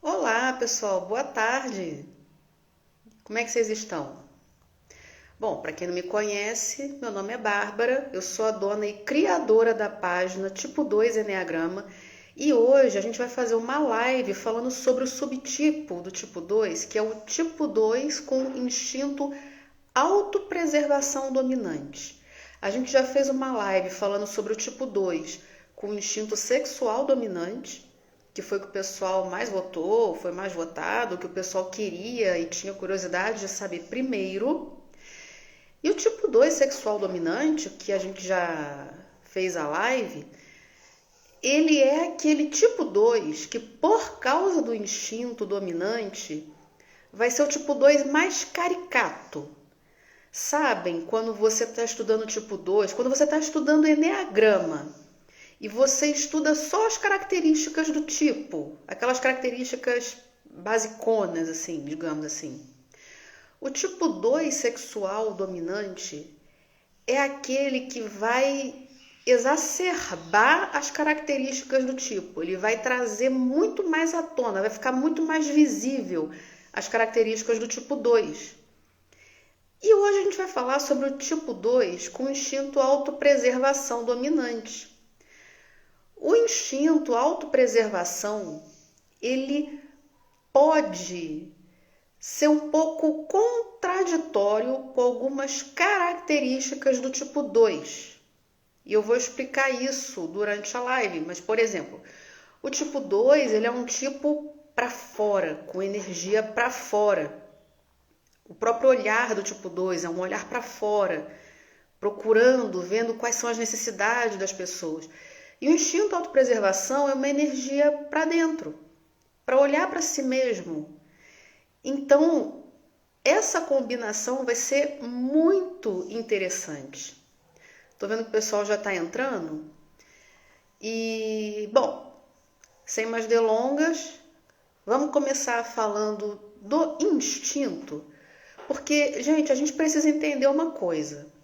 Olá, pessoal, boa tarde. Como é que vocês estão? Bom, para quem não me conhece, meu nome é Bárbara, eu sou a dona e criadora da página Tipo 2 Enneagrama e hoje a gente vai fazer uma live falando sobre o subtipo do tipo 2, que é o tipo 2 com instinto autopreservação dominante. A gente já fez uma live falando sobre o tipo 2 com instinto sexual dominante, que foi o que o pessoal mais votou, foi mais votado, o que o pessoal queria e tinha curiosidade de saber primeiro. E o tipo 2 sexual dominante, que a gente já fez a live, ele é aquele tipo 2 que, por causa do instinto dominante, vai ser o tipo 2 mais caricato. Sabem, quando você está estudando tipo 2, quando você está estudando Enneagrama, e você estuda só as características do tipo, aquelas características basiconas, assim, digamos assim. O tipo 2 sexual dominante é aquele que vai exacerbar as características do tipo. Ele vai trazer muito mais à tona, vai ficar muito mais visível as características do tipo 2. E hoje a gente vai falar sobre o tipo 2 com instinto autopreservação dominante. O instinto autopreservação, ele pode ser um pouco contraditório com algumas características do tipo 2. E eu vou explicar isso durante a live, mas por exemplo, o tipo 2, ele é um tipo para fora, com energia para fora. O próprio olhar do tipo 2 é um olhar para fora, procurando, vendo quais são as necessidades das pessoas. E o instinto autopreservação é uma energia para dentro, para olhar para si mesmo. Então, essa combinação vai ser muito interessante. Estou vendo que o pessoal já está entrando. E, bom, sem mais delongas, vamos começar falando do instinto. Porque, gente, a gente precisa entender uma coisa.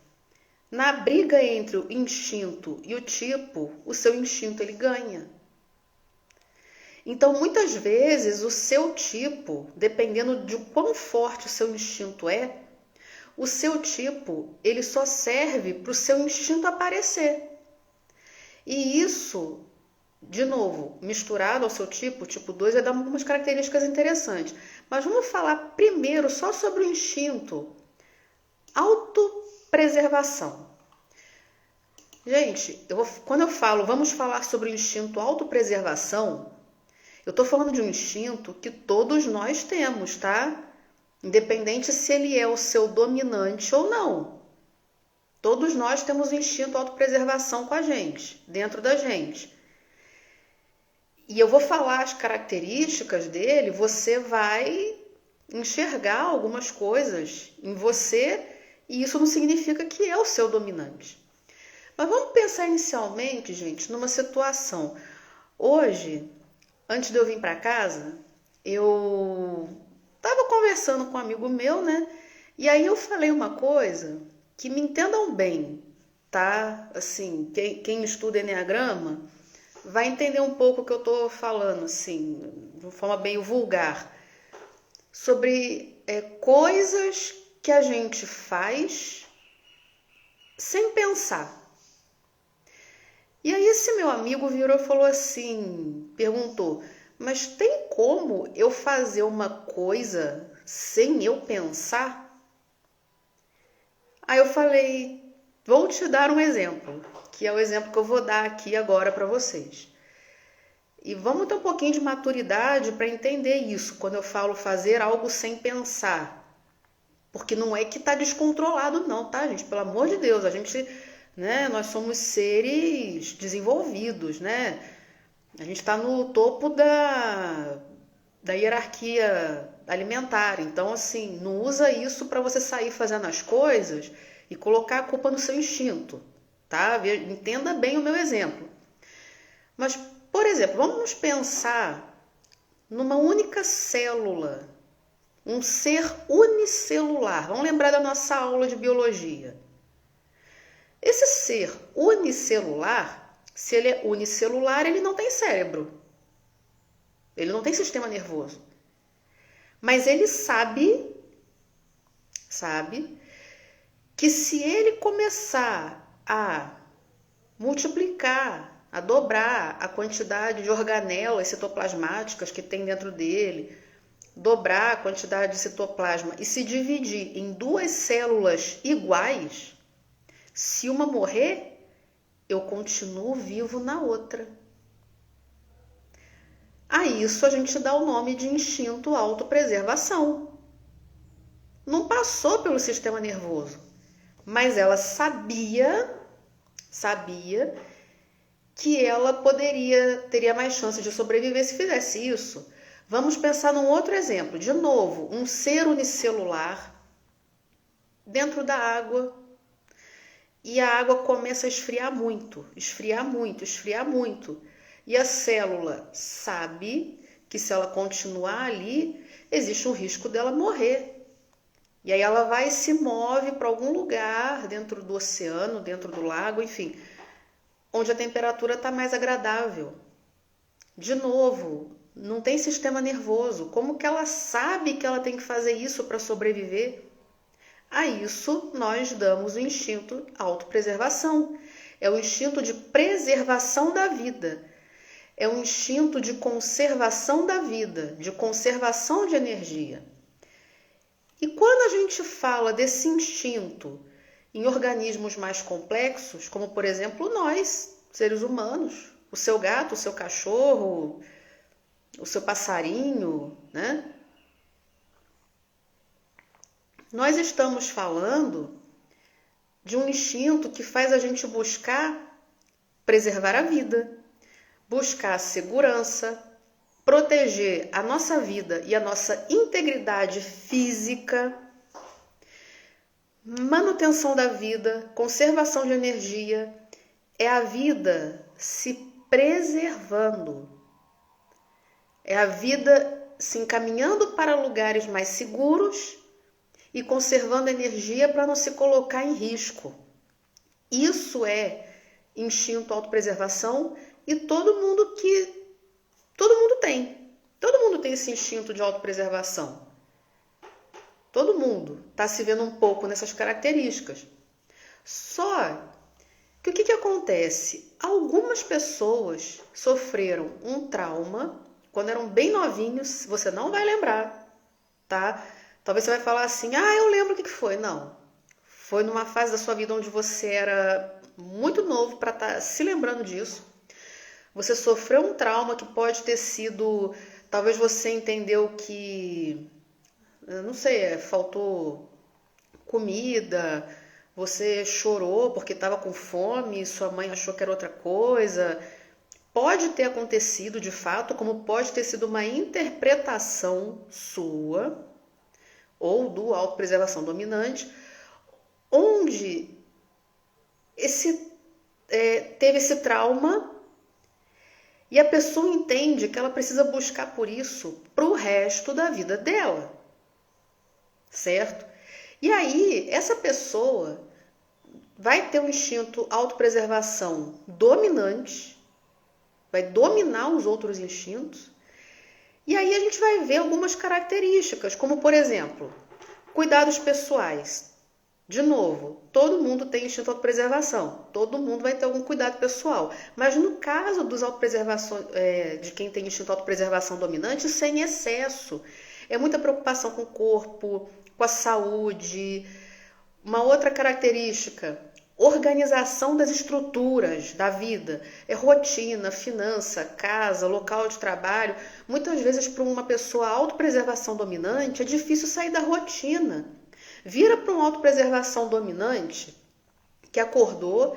Na briga entre o instinto e o tipo, o seu instinto ele ganha. Então, muitas vezes, o seu tipo, dependendo de quão forte o seu instinto é, o seu tipo ele só serve para o seu instinto aparecer. E isso, de novo, misturado ao seu tipo 2, vai dar algumas características interessantes. Mas vamos falar primeiro só sobre o instinto autopreservação. Gente, quando eu falo vamos falar sobre o instinto autopreservação, eu estou falando de um instinto que todos nós temos, tá? Independente se ele é o seu dominante ou não. Todos nós temos o instinto autopreservação com a gente, dentro da gente. E eu vou falar as características dele, você vai enxergar algumas coisas em você e isso não significa que é o seu dominante. Mas vamos pensar inicialmente, gente, numa situação. Hoje, antes de eu vir para casa, eu estava conversando com um amigo meu, né? E aí eu falei uma coisa que me entendam bem, tá? Assim, quem estuda Enneagrama vai entender um pouco o que eu tô falando, assim, de uma forma bem vulgar, sobre coisas que a gente faz sem pensar. E aí esse meu amigo virou e falou assim, perguntou, mas tem como eu fazer uma coisa sem eu pensar? Aí eu falei, vou te dar um exemplo, que é o exemplo que eu vou dar aqui agora para vocês. E vamos ter um pouquinho de maturidade para entender isso, quando eu falo fazer algo sem pensar. Porque não é que está descontrolado não, tá, gente? Pelo amor de Deus, a gente, né, nós somos seres desenvolvidos, né? A gente está no topo da hierarquia alimentar. Então, assim, não usa isso para você sair fazendo as coisas e colocar a culpa no seu instinto, tá? Entenda bem o meu exemplo. Mas, por exemplo, vamos pensar numa única célula, um ser unicelular. Vamos lembrar da nossa aula de biologia. Esse ser unicelular, se ele é unicelular, ele não tem cérebro. Ele não tem sistema nervoso. Mas ele sabe que se ele começar a multiplicar, a dobrar a quantidade de organelas citoplasmáticas que tem dentro dele, dobrar a quantidade de citoplasma e se dividir em duas células iguais, se uma morrer, eu continuo vivo na outra. A isso a gente dá o nome de instinto autopreservação. Não passou pelo sistema nervoso, mas ela sabia que ela teria mais chance de sobreviver se fizesse isso. Vamos pensar num outro exemplo. De novo, um ser unicelular dentro da água e a água começa a esfriar muito. E a célula sabe que se ela continuar ali, existe um risco dela morrer. E aí ela vai e se move para algum lugar dentro do oceano, dentro do lago, enfim, onde a temperatura está mais agradável. De novo, não tem sistema nervoso. Como que ela sabe que ela tem que fazer isso para sobreviver? A isso nós damos o instinto autopreservação. É o instinto de preservação da vida. É um instinto de conservação da vida, de conservação de energia. E quando a gente fala desse instinto em organismos mais complexos, como por exemplo nós, seres humanos, o seu gato, o seu cachorro, o seu passarinho, né? Nós estamos falando de um instinto que faz a gente buscar preservar a vida, buscar a segurança, proteger a nossa vida e a nossa integridade física, manutenção da vida, conservação de energia, é a vida se preservando. É a vida se encaminhando para lugares mais seguros e conservando energia para não se colocar em risco. Isso é instinto autopreservação e todo mundo tem. Todo mundo tem esse instinto de autopreservação. Todo mundo está se vendo um pouco nessas características. Só que o que acontece? Algumas pessoas sofreram um trauma quando eram bem novinhos, você não vai lembrar, tá? Talvez você vai falar assim, eu lembro o que foi. Não, foi numa fase da sua vida onde você era muito novo para estar se lembrando disso. Você sofreu um trauma que pode ter sido, talvez você entendeu que, não sei, faltou comida, você chorou porque estava com fome, sua mãe achou que era outra coisa. Pode ter acontecido de fato, como pode ter sido uma interpretação sua ou do autopreservação dominante, onde teve esse trauma e a pessoa entende que ela precisa buscar por isso para o resto da vida dela, certo? E aí, essa pessoa vai ter um instinto autopreservação dominante, vai dominar os outros instintos, e aí a gente vai ver algumas características, como por exemplo, cuidados pessoais. De novo, todo mundo tem instinto de autopreservação, todo mundo vai ter algum cuidado pessoal, mas no caso dos de quem tem instinto de autopreservação dominante, isso é em excesso. É muita preocupação com o corpo, com a saúde. Uma outra característica, organização das estruturas da vida, é rotina, finança, casa, local de trabalho. Muitas vezes para uma pessoa autopreservação dominante é difícil sair da rotina. Vira para uma autopreservação dominante que acordou,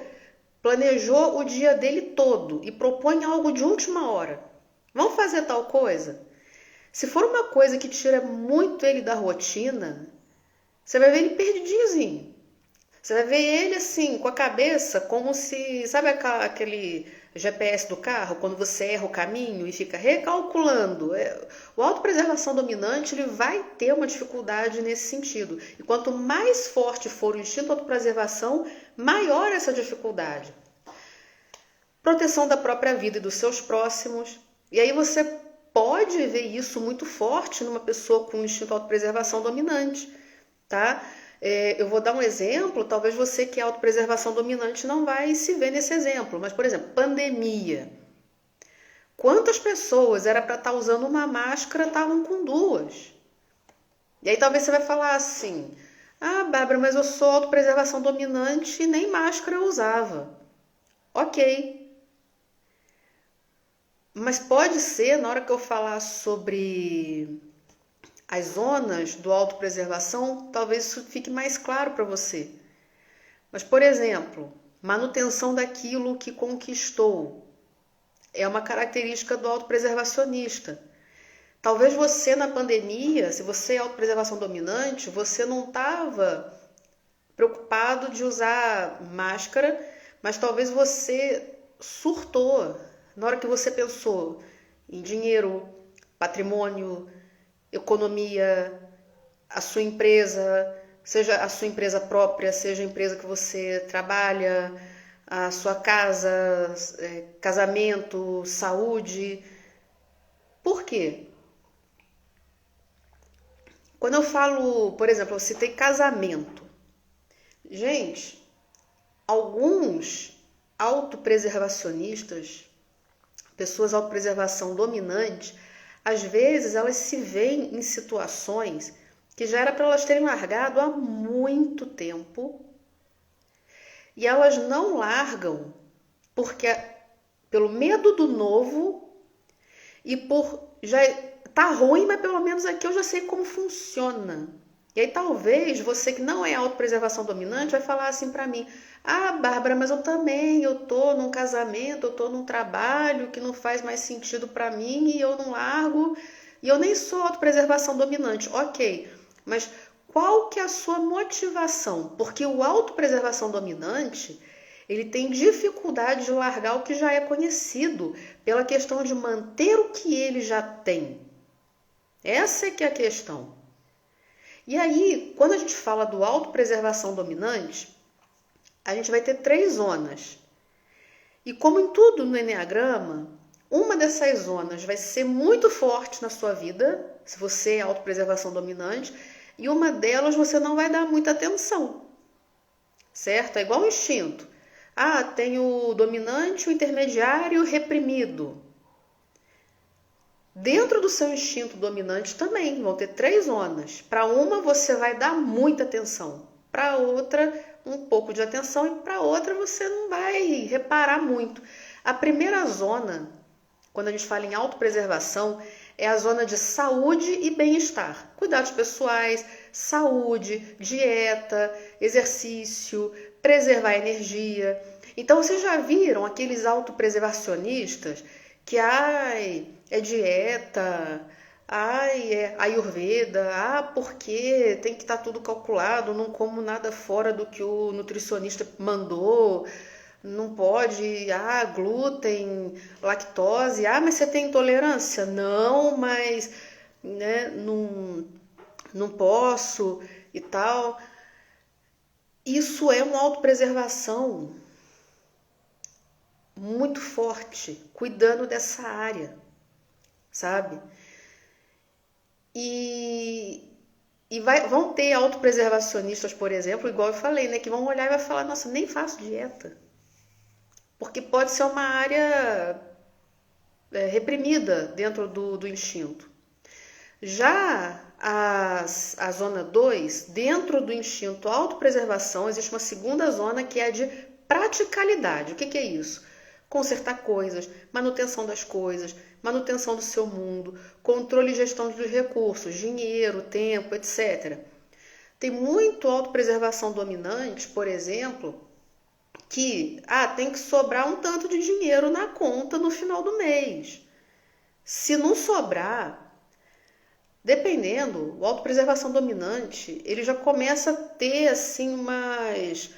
planejou o dia dele todo e propõe algo de última hora. Vamos fazer tal coisa? Se for uma coisa que tira muito ele da rotina, você vai ver ele perdidinhozinho. Você vai ver ele assim, com a cabeça, como se... Sabe aquele GPS do carro, quando você erra o caminho e fica recalculando? O autopreservação dominante, ele vai ter uma dificuldade nesse sentido. E quanto mais forte for o instinto de autopreservação, maior essa dificuldade. Proteção da própria vida e dos seus próximos. E aí você pode ver isso muito forte numa pessoa com instinto de autopreservação dominante, tá? Eu vou dar um exemplo, talvez você que é autopreservação dominante não vai se ver nesse exemplo, mas, por exemplo, pandemia. Quantas pessoas era para estar usando uma máscara, estavam com duas? E aí talvez você vai falar assim, Bárbara, mas eu sou autopreservação dominante e nem máscara eu usava. Ok. Mas pode ser, na hora que eu falar sobre as zonas do autopreservação, talvez isso fique mais claro para você. Mas, por exemplo, manutenção daquilo que conquistou é uma característica do autopreservacionista. Talvez você na pandemia, se você é autopreservação dominante, você não estava preocupado de usar máscara, mas talvez você surtou na hora que você pensou em dinheiro, patrimônio, economia, a sua empresa, seja a sua empresa própria, seja a empresa que você trabalha, a sua casa, casamento, saúde. Por quê? Quando eu falo, por exemplo, eu citei casamento. Gente, alguns autopreservacionistas, pessoas autopreservação dominante, às vezes elas se veem em situações que já era para elas terem largado há muito tempo e elas não largam porque pelo medo do novo e por já tá ruim, mas pelo menos aqui eu já sei como funciona. E aí talvez você que não é autopreservação dominante vai falar assim para mim, Bárbara, mas eu tô num casamento, eu tô num trabalho que não faz mais sentido para mim e eu não largo, e eu nem sou autopreservação dominante. Ok, mas qual que é a sua motivação? Porque o autopreservação dominante, ele tem dificuldade de largar o que já é conhecido, pela questão de manter o que ele já tem. Essa é que é a questão. E aí, quando a gente fala do autopreservação dominante, a gente vai ter 3 zonas. E como em tudo no Eneagrama, uma dessas zonas vai ser muito forte na sua vida, se você é autopreservação dominante, e uma delas você não vai dar muita atenção, certo? É igual um instinto. Tem o dominante, o intermediário e o reprimido. Dentro do seu instinto dominante também vão ter 3 zonas. Para uma você vai dar muita atenção, para outra um pouco de atenção e para outra você não vai reparar muito. A primeira zona, quando a gente fala em autopreservação, é a zona de saúde e bem-estar. Cuidados pessoais, saúde, dieta, exercício, preservar energia. Então vocês já viram aqueles autopreservacionistas que é dieta, é ayurveda, porque tem que estar tudo calculado, não como nada fora do que o nutricionista mandou, não pode, glúten, lactose, mas você tem intolerância? Não, mas né, não posso e tal. Isso é uma autopreservação muito forte, cuidando dessa área, sabe? Vão ter autopreservacionistas, por exemplo, igual eu falei, né, que vão olhar e vai falar, nossa, nem faço dieta. Porque pode ser uma área reprimida dentro do instinto. Já a zona 2, dentro do instinto autopreservação, existe uma segunda zona que é a de praticalidade. O que é isso? Consertar coisas, manutenção das coisas, manutenção do seu mundo, controle e gestão dos recursos, dinheiro, tempo, etc. Tem muito autopreservação dominante, por exemplo, que tem que sobrar um tanto de dinheiro na conta no final do mês. Se não sobrar, dependendo, o autopreservação dominante, ele já começa a ter assim umas...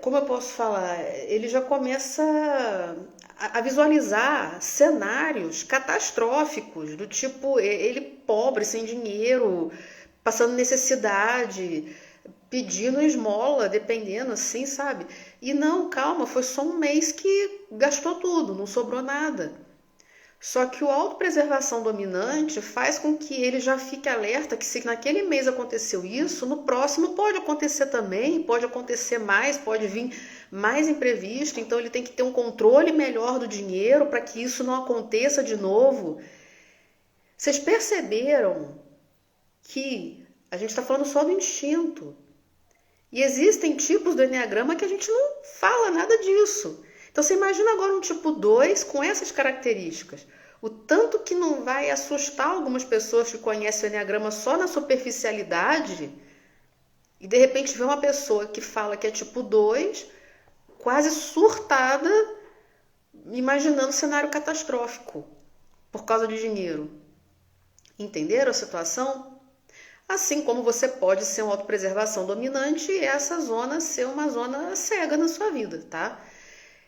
como eu posso falar? Ele já começa a visualizar cenários catastróficos, do tipo, ele pobre, sem dinheiro, passando necessidade, pedindo esmola, dependendo, assim, sabe? E não, calma, foi só um mês que gastou tudo, não sobrou nada. Só que o autopreservação dominante faz com que ele já fique alerta que se naquele mês aconteceu isso, no próximo pode acontecer também, pode acontecer mais, pode vir mais imprevisto. Então ele tem que ter um controle melhor do dinheiro para que isso não aconteça de novo. Vocês perceberam que a gente está falando só do instinto. E existem tipos do Eneagrama que a gente não fala nada disso. Então você imagina agora um tipo 2 com essas características. O tanto que não vai assustar algumas pessoas que conhecem o Eneagrama só na superficialidade e de repente vê uma pessoa que fala que é tipo 2 quase surtada, imaginando cenário catastrófico por causa de dinheiro. Entenderam a situação? Assim como você pode ser uma autopreservação dominante e essa zona ser uma zona cega na sua vida, tá?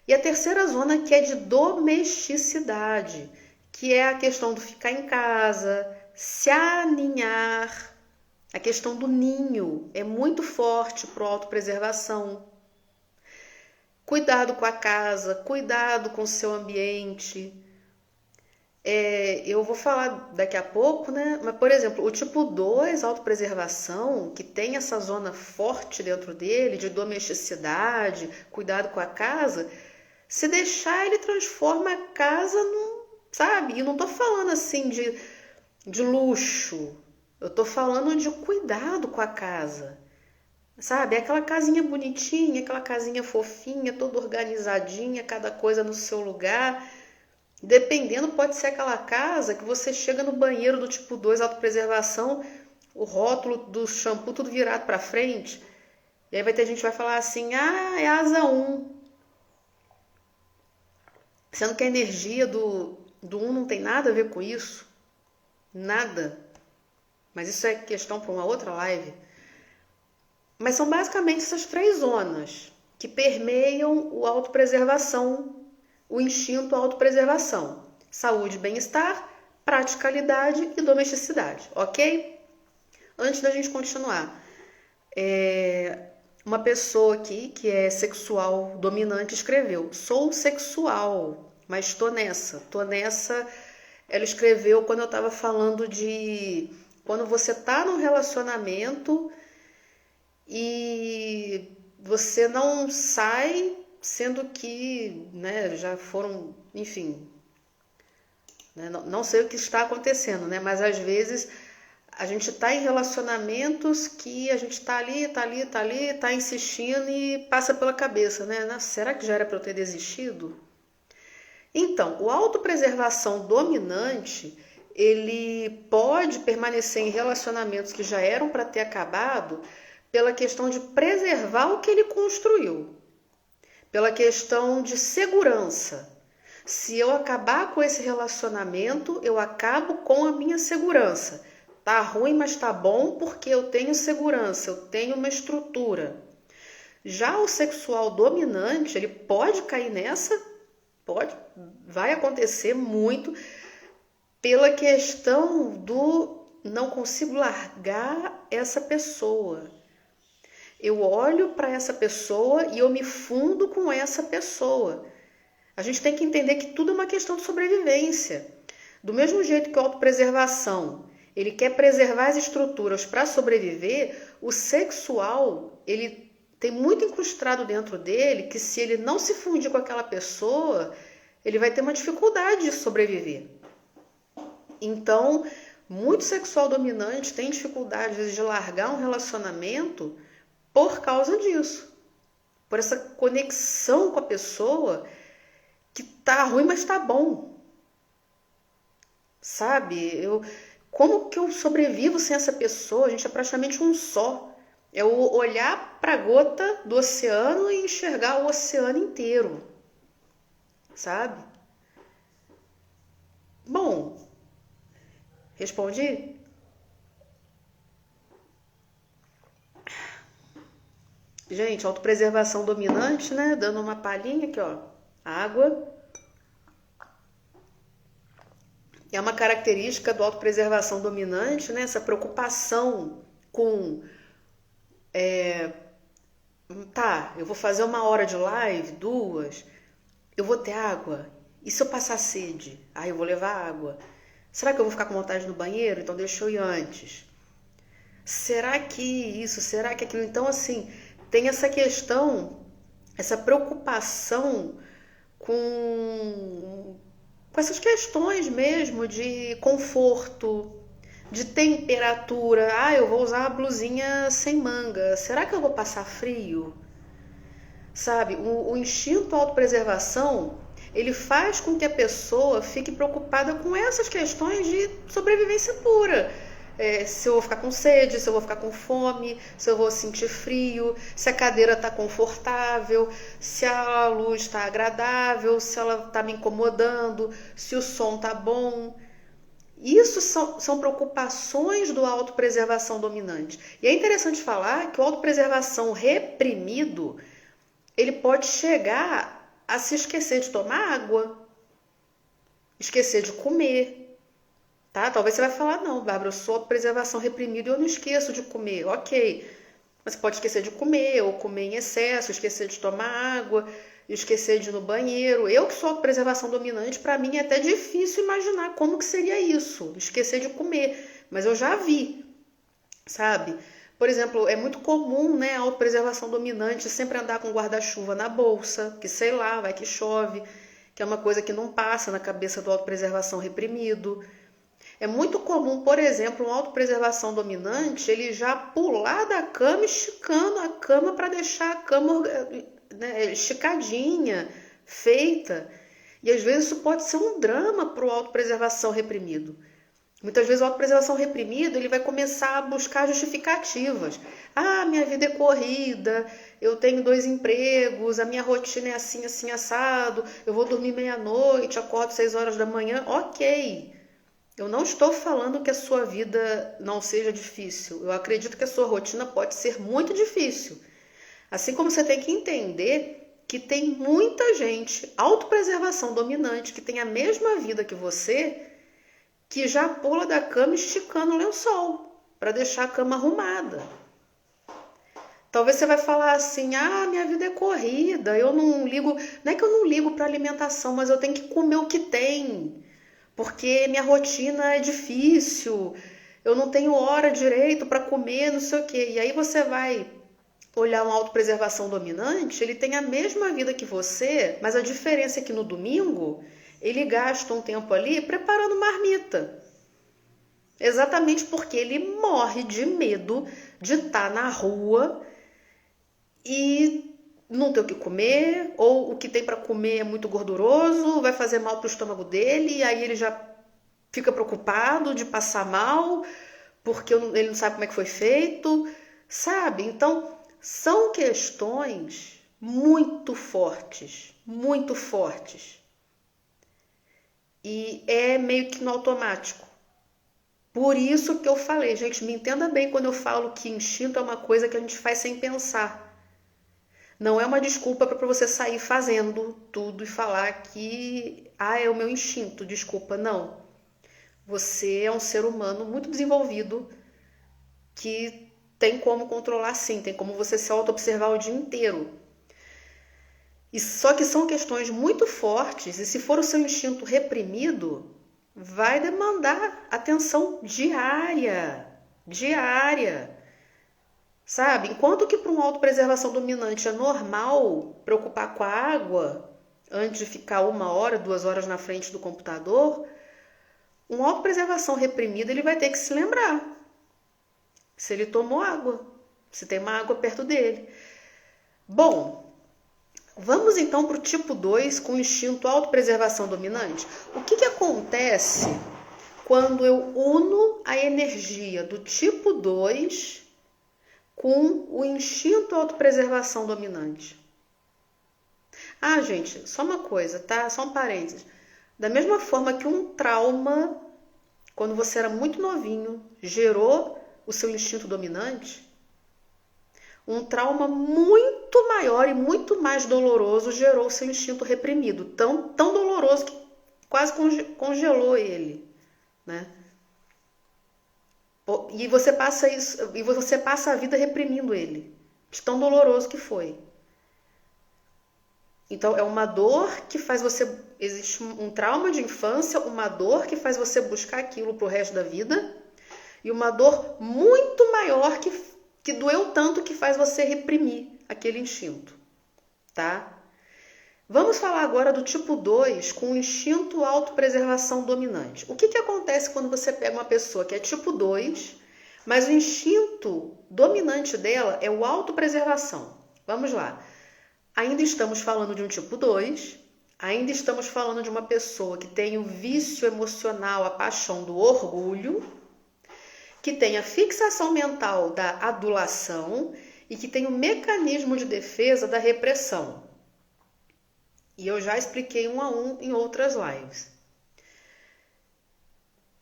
E a terceira zona que é de domesticidade, que é a questão do ficar em casa, se aninhar. A questão do ninho é muito forte para a autopreservação. Cuidado com a casa, cuidado com o seu ambiente. Eu vou falar daqui a pouco, né? Mas, por exemplo, o tipo 2, autopreservação, que tem essa zona forte dentro dele, de domesticidade, cuidado com a casa, se deixar, ele transforma a casa num, sabe? E não tô falando assim de luxo, eu tô falando de cuidado com a casa, sabe? É aquela casinha bonitinha, aquela casinha fofinha, toda organizadinha, cada coisa no seu lugar. Dependendo, pode ser aquela casa que você chega no banheiro do tipo 2, autopreservação, o rótulo do shampoo tudo virado para frente. E aí vai ter gente que vai falar assim, é asa 1. Sendo que a energia do 1 não tem nada a ver com isso. Nada. Mas isso é questão para uma outra live. Mas são basicamente essas 3 zonas que permeiam o autopreservação, o instinto autopreservação. Saúde, bem-estar, praticalidade e domesticidade, ok? Antes da gente continuar, uma pessoa aqui que é sexual dominante escreveu: sou sexual, mas tô nessa. Ela escreveu quando eu estava falando de quando você tá num relacionamento e você não sai, sendo que, né, já foram, enfim, né, não sei o que está acontecendo, né, mas às vezes a gente está em relacionamentos que a gente está ali, tá insistindo e passa pela cabeça, né? Será que já era para eu ter desistido? Então, o autopreservação dominante, ele pode permanecer em relacionamentos que já eram para ter acabado pela questão de preservar o que ele construiu, pela questão de segurança. Se eu acabar com esse relacionamento, eu acabo com a minha segurança. Tá ruim, mas tá bom porque eu tenho segurança, eu tenho uma estrutura. Já o sexual dominante, ele pode cair nessa, pode, vai acontecer muito pela questão do não consigo largar essa pessoa. Eu olho para essa pessoa e eu me fundo com essa pessoa. A gente tem que entender que tudo é uma questão de sobrevivência. Do mesmo jeito que a autopreservação, ele quer preservar as estruturas para sobreviver, o sexual, ele tem muito incrustado dentro dele que se ele não se fundir com aquela pessoa, ele vai ter uma dificuldade de sobreviver. Então, muito sexual dominante tem dificuldade, às vezes, de largar um relacionamento por causa disso. Por essa conexão com a pessoa que tá ruim, mas tá bom. Sabe? Como que eu sobrevivo sem essa pessoa? A gente é praticamente um só. É o olhar para a gota do oceano e enxergar o oceano inteiro. Sabe? Bom, respondi? Gente, autopreservação dominante, né? Dando uma palhinha aqui, ó. Água. É uma característica do autopreservação dominante, né? Essa preocupação com eu vou fazer 1 hora de live, 2, eu vou ter água. E se eu passar sede? Ah, eu vou levar água. Será que eu vou ficar com vontade no banheiro? Então deixa eu ir antes. Será que isso? Será que aquilo? Então, assim, tem essa questão, essa preocupação com essas questões mesmo de conforto, de temperatura. Ah, eu vou usar uma blusinha sem manga. Será que eu vou passar frio? Sabe, o instinto autopreservação, ele faz com que a pessoa fique preocupada com essas questões de sobrevivência pura. Se eu vou ficar com sede, se eu vou ficar com fome, se eu vou sentir frio, se a cadeira está confortável, se a luz está agradável, se ela está me incomodando, se o som está bom. Isso são preocupações do autopreservação dominante. E é interessante falar que o autopreservação reprimido, ele pode chegar a se esquecer de tomar água, esquecer de comer. Tá? Talvez você vai falar, não, Bárbara, eu sou autopreservação reprimida e eu não esqueço de comer. Ok, mas você pode esquecer de comer, ou comer em excesso, esquecer de tomar água, esquecer de ir no banheiro. Eu que sou autopreservação dominante, para mim é até difícil imaginar como que seria isso, esquecer de comer. Mas eu já vi, sabe? Por exemplo, é muito comum, né, a autopreservação dominante sempre andar com guarda-chuva na bolsa, que sei lá, vai que chove, que é uma coisa que não passa na cabeça do autopreservação reprimido. É muito comum, por exemplo, uma autopreservação dominante, ele já pular da cama esticando a cama para deixar a cama, né, esticadinha, feita. E às vezes isso pode ser um drama para o autopreservação reprimido. Muitas vezes o autopreservação reprimido, ele vai começar a buscar justificativas. Ah, minha vida é corrida, eu tenho 2 empregos, a minha rotina é assim, assim, assado, eu vou dormir meia-noite, acordo 6 horas da manhã. Ok, eu não estou falando que a sua vida não seja difícil. Eu acredito que a sua rotina pode ser muito difícil. Assim como você tem que entender que tem muita gente, autopreservação dominante, que tem a mesma vida que você, que já pula da cama esticando o lençol para deixar a cama arrumada. Talvez você vai falar assim, ah, minha vida é corrida, eu não ligo, não é que eu não ligo para alimentação, mas eu tenho que comer o que tem, porque minha rotina é difícil, eu não tenho hora direito para comer, não sei o quê. E aí você vai olhar uma autopreservação dominante, ele tem a mesma vida que você, mas a diferença é que no domingo ele gasta um tempo ali preparando marmita. Exatamente porque ele morre de medo de estar na rua e não ter o que comer, ou o que tem para comer é muito gorduroso, vai fazer mal para o estômago dele, e aí ele já fica preocupado de passar mal, porque ele não sabe como é que foi feito, sabe? Então, são questões muito fortes, muito fortes. E é meio que no automático. Por isso que eu falei, gente, me entenda bem quando eu falo que instinto é uma coisa que a gente faz sem pensar. Não é uma desculpa para você sair fazendo tudo e falar que é o meu instinto, desculpa, não. Você é um ser humano muito desenvolvido que tem como controlar sim, tem como você se auto-observar o dia inteiro. E só que são questões muito fortes e se for o seu instinto reprimido, vai demandar atenção diária, sabe? Enquanto que para uma autopreservação dominante é normal preocupar com a água antes de ficar 1 hora, 2 horas na frente do computador, uma autopreservação reprimida ele vai ter que se lembrar se ele tomou água, se tem uma água perto dele. Bom, vamos então para o tipo 2 com o instinto autopreservação dominante. O que acontece quando eu uno a energia do tipo 2 com o instinto autopreservação dominante? Ah, gente, só uma coisa, tá? Só um parênteses. Da mesma forma que um trauma, quando você era muito novinho, gerou o seu instinto dominante, um trauma muito maior e muito mais doloroso gerou o seu instinto reprimido. Tão doloroso que quase congelou ele, né? E você passa a vida reprimindo ele, de tão doloroso que foi. Então é uma dor que faz você Existe um trauma de infância, uma dor que faz você buscar aquilo pro resto da vida, e uma dor muito maior que doeu tanto que faz você reprimir aquele instinto, tá? Vamos falar agora do tipo 2 com o instinto autopreservação dominante. O que acontece quando você pega uma pessoa que é tipo 2, mas o instinto dominante dela é o autopreservação? Vamos lá. Ainda estamos falando de um tipo 2, ainda estamos falando de uma pessoa que tem o vício emocional, a paixão do orgulho, que tem a fixação mental da adulação e que tem o mecanismo de defesa da repressão. E eu já expliquei um a um em outras lives.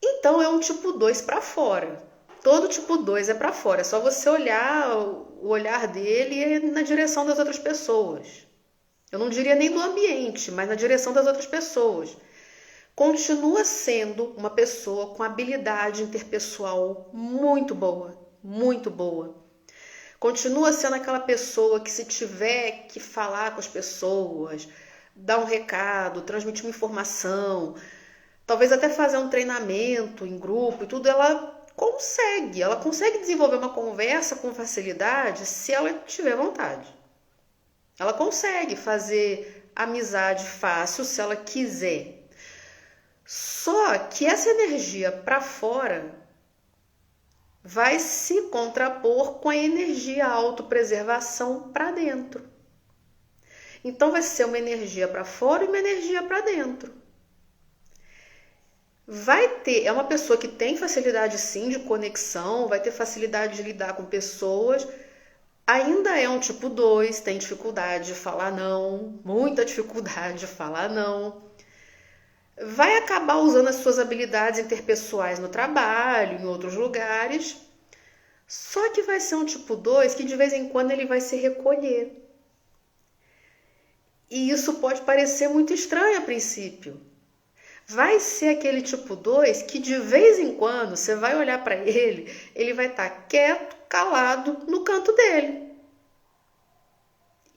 Então é um tipo 2 para fora. Todo tipo 2 é para fora. É só você olhar o olhar dele na direção das outras pessoas. Eu não diria nem do ambiente, mas na direção das outras pessoas. Continua sendo uma pessoa com habilidade interpessoal muito boa, muito boa. Continua sendo aquela pessoa que, se tiver que falar com as pessoas, dar um recado, transmitir uma informação, talvez até fazer um treinamento em grupo e tudo, ela consegue desenvolver uma conversa com facilidade se ela tiver vontade. Ela consegue fazer amizade fácil se ela quiser. Só que essa energia para fora vai se contrapor com a energia autopreservação para dentro. Então vai ser uma energia para fora e uma energia para dentro. É uma pessoa que tem facilidade sim de conexão, vai ter facilidade de lidar com pessoas, ainda é um tipo 2, tem dificuldade de falar não, muita dificuldade de falar não. Vai acabar usando as suas habilidades interpessoais no trabalho, em outros lugares, só que vai ser um tipo 2 que de vez em quando ele vai se recolher. E isso pode parecer muito estranho a princípio. Vai ser aquele tipo 2 que de vez em quando você vai olhar para ele vai estar quieto, calado, no canto dele.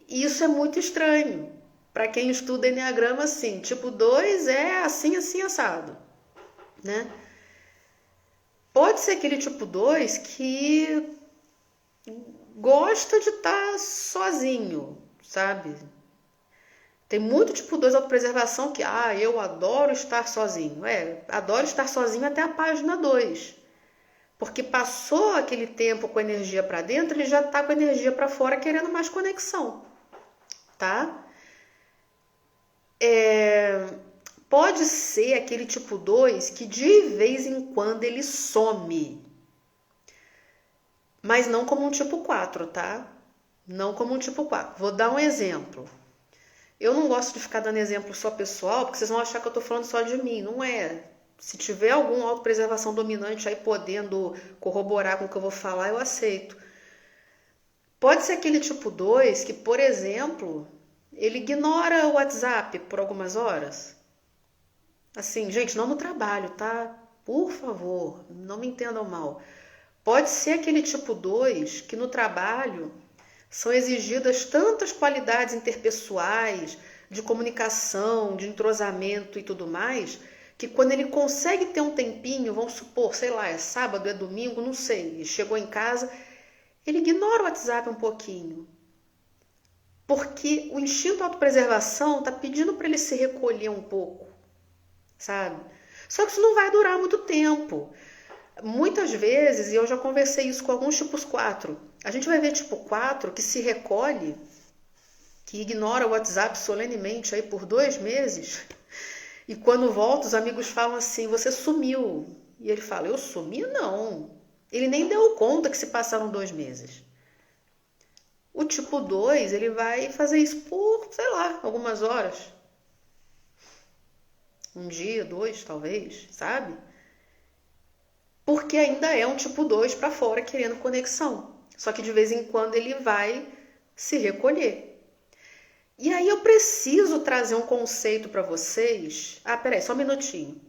E isso é muito estranho. Para quem estuda Enneagrama, assim, tipo 2 é assim, assim, assado, né? Pode ser aquele tipo 2 que gosta de estar sozinho, sabe? Tem muito tipo 2 autopreservação que, eu adoro estar sozinho. Adoro estar sozinho até a página 2. Porque passou aquele tempo com energia para dentro, ele já está com energia para fora querendo mais conexão, tá? Pode ser aquele tipo 2 que de vez em quando ele some. Mas não como um tipo 4, tá? Não como um tipo 4. Vou dar um exemplo. Eu não gosto de ficar dando exemplo só pessoal, porque vocês vão achar que eu tô falando só de mim. Não é. Se tiver alguma autopreservação dominante aí podendo corroborar com o que eu vou falar, eu aceito. Pode ser aquele tipo 2 que, por exemplo, ele ignora o WhatsApp por algumas horas. Assim, gente, não no trabalho, tá? Por favor, não me entendam mal. Pode ser aquele tipo 2 que no trabalho são exigidas tantas qualidades interpessoais, de comunicação, de entrosamento e tudo mais, que quando ele consegue ter um tempinho, vamos supor, sei lá, é sábado, é domingo, não sei, chegou em casa, ele ignora o WhatsApp um pouquinho. Porque o instinto de autopreservação está pedindo para ele se recolher um pouco, sabe? Só que isso não vai durar muito tempo. Muitas vezes, e eu já conversei isso com alguns tipos 4, a gente vai ver tipo 4 que se recolhe, que ignora o WhatsApp solenemente aí por 2 meses, e quando volta os amigos falam assim, você sumiu. E ele fala, eu sumi? Não. Ele nem deu conta que se passaram 2 meses. O tipo 2, ele vai fazer isso por, sei lá, algumas horas. Um dia, 2, talvez, sabe? Porque ainda é um tipo 2 para fora querendo conexão. Só que de vez em quando ele vai se recolher. E aí eu preciso trazer um conceito para vocês. Peraí, só um minutinho.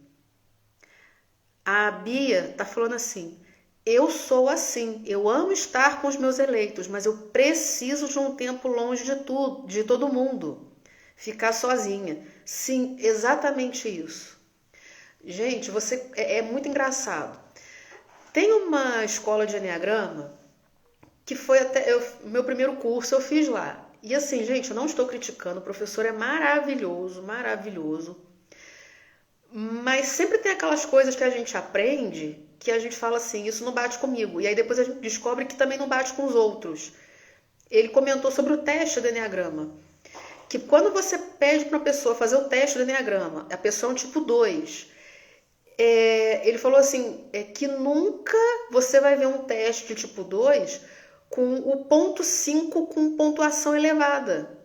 A Bia tá falando assim, eu sou assim, eu amo estar com os meus eleitos, mas eu preciso de um tempo longe de tudo, de todo mundo. Ficar sozinha. Sim, exatamente isso. Gente, você é muito engraçado. Tem uma escola de enneagrama que foi até meu primeiro curso, eu fiz lá. E assim, gente, eu não estou criticando, o professor é maravilhoso, maravilhoso. Mas sempre tem aquelas coisas que a gente aprende que a gente fala assim, isso não bate comigo. E aí depois a gente descobre que também não bate com os outros. Ele comentou sobre o teste do enneagrama. Que quando você pede para uma pessoa fazer o teste do enneagrama, a pessoa é um tipo 2. Ele falou assim, que nunca você vai ver um teste de tipo 2 com o ponto 5 com pontuação elevada.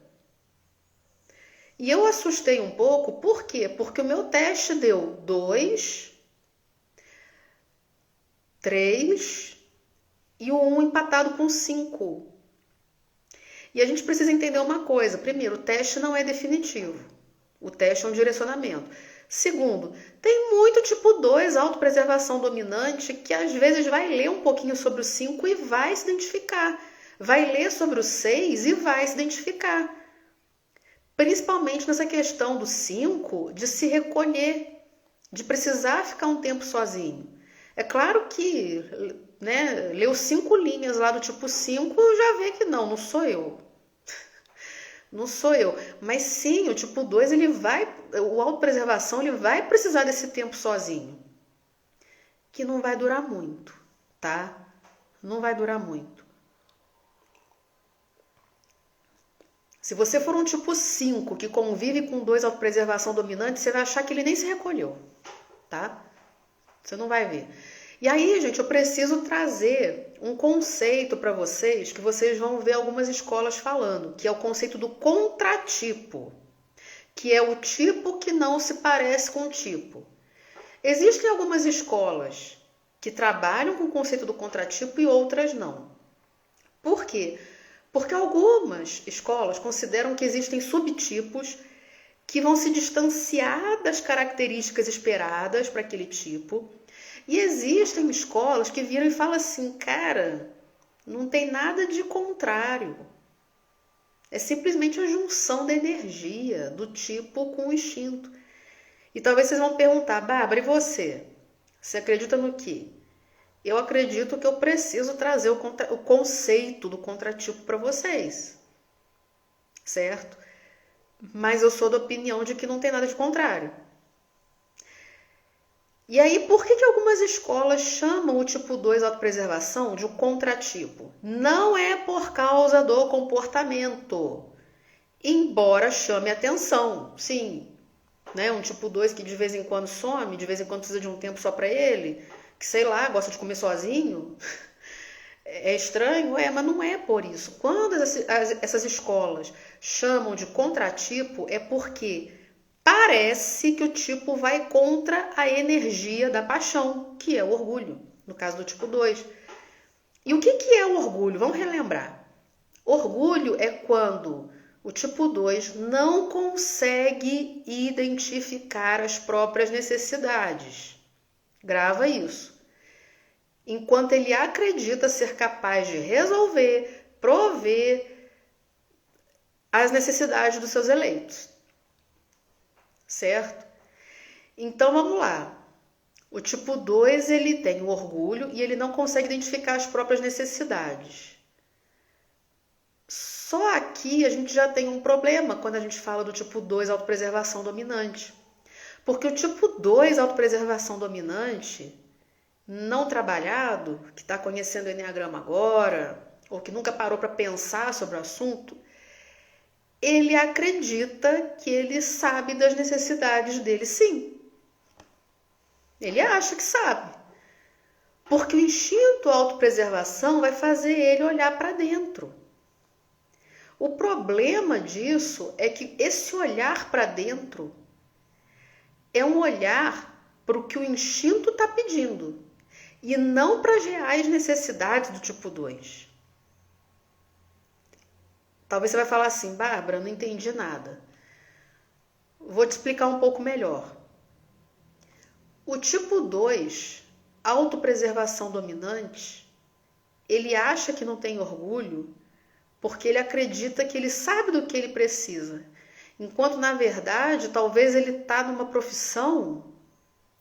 E eu assustei um pouco, por quê? Porque o meu teste deu 2, 3 e o 1 empatado com 5. E a gente precisa entender uma coisa. Primeiro, o teste não é definitivo. O teste é um direcionamento. Segundo, tem muito tipo 2, autopreservação dominante, que às vezes vai ler um pouquinho sobre o 5 e vai se identificar. Vai ler sobre o 6 e vai se identificar. Principalmente nessa questão do 5, de se recolher, de precisar ficar um tempo sozinho. É claro que, né, leu 5 linhas lá do tipo 5, já vê que não sou eu. Não sou eu. Mas sim, o tipo 2, o autopreservação, ele vai precisar desse tempo sozinho. Que não vai durar muito, tá? Não vai durar muito. Se você for um tipo 5 que convive com 2 autopreservação dominante, você vai achar que ele nem se recolheu, tá? Você não vai ver. E aí, gente, eu preciso trazer um conceito para vocês, que vocês vão ver algumas escolas falando, que é o conceito do contratipo, que é o tipo que não se parece com o tipo. Existem algumas escolas que trabalham com o conceito do contratipo e outras não. Por quê? Porque algumas escolas consideram que existem subtipos que vão se distanciar das características esperadas para aquele tipo. E existem escolas que viram e falam assim, cara, não tem nada de contrário. É simplesmente a junção da energia do tipo com o instinto. E talvez vocês vão perguntar, Bárbara, e você? Você acredita no quê? Eu acredito que eu preciso trazer o conceito do contratipo para vocês, certo? Mas eu sou da opinião de que não tem nada de contrário. E aí, por que algumas escolas chamam o tipo 2 autopreservação de um contratipo? Não é por causa do comportamento, embora chame atenção, sim. Né? Um tipo 2 que de vez em quando some, de vez em quando precisa de um tempo só para ele, que sei lá, gosta de comer sozinho. É estranho? Mas não é por isso. Quando essas escolas chamam de contratipo, é porque parece que o tipo vai contra a energia da paixão, que é o orgulho, no caso do tipo 2. E o que é o orgulho? Vamos relembrar. Orgulho é quando o tipo 2 não consegue identificar as próprias necessidades. Grava isso. Enquanto ele acredita ser capaz de resolver, prover as necessidades dos seus eleitos. Certo? Então vamos lá. O tipo 2, ele tem o orgulho e ele não consegue identificar as próprias necessidades. Só aqui a gente já tem um problema quando a gente fala do tipo 2, autopreservação dominante. Porque o tipo 2, autopreservação dominante, não trabalhado, que está conhecendo o enneagrama agora, ou que nunca parou para pensar sobre o assunto, ele acredita que ele sabe das necessidades dele, sim. Ele acha que sabe. Porque o instinto autopreservação vai fazer ele olhar para dentro. O problema disso é que esse olhar para dentro é um olhar para o que o instinto está pedindo e não para as reais necessidades do tipo 2. Talvez você vai falar assim, Bárbara, não entendi nada. Vou te explicar um pouco melhor. O tipo 2, autopreservação dominante, ele acha que não tem orgulho porque ele acredita que ele sabe do que ele precisa. enquanto na verdade talvez ele está numa profissão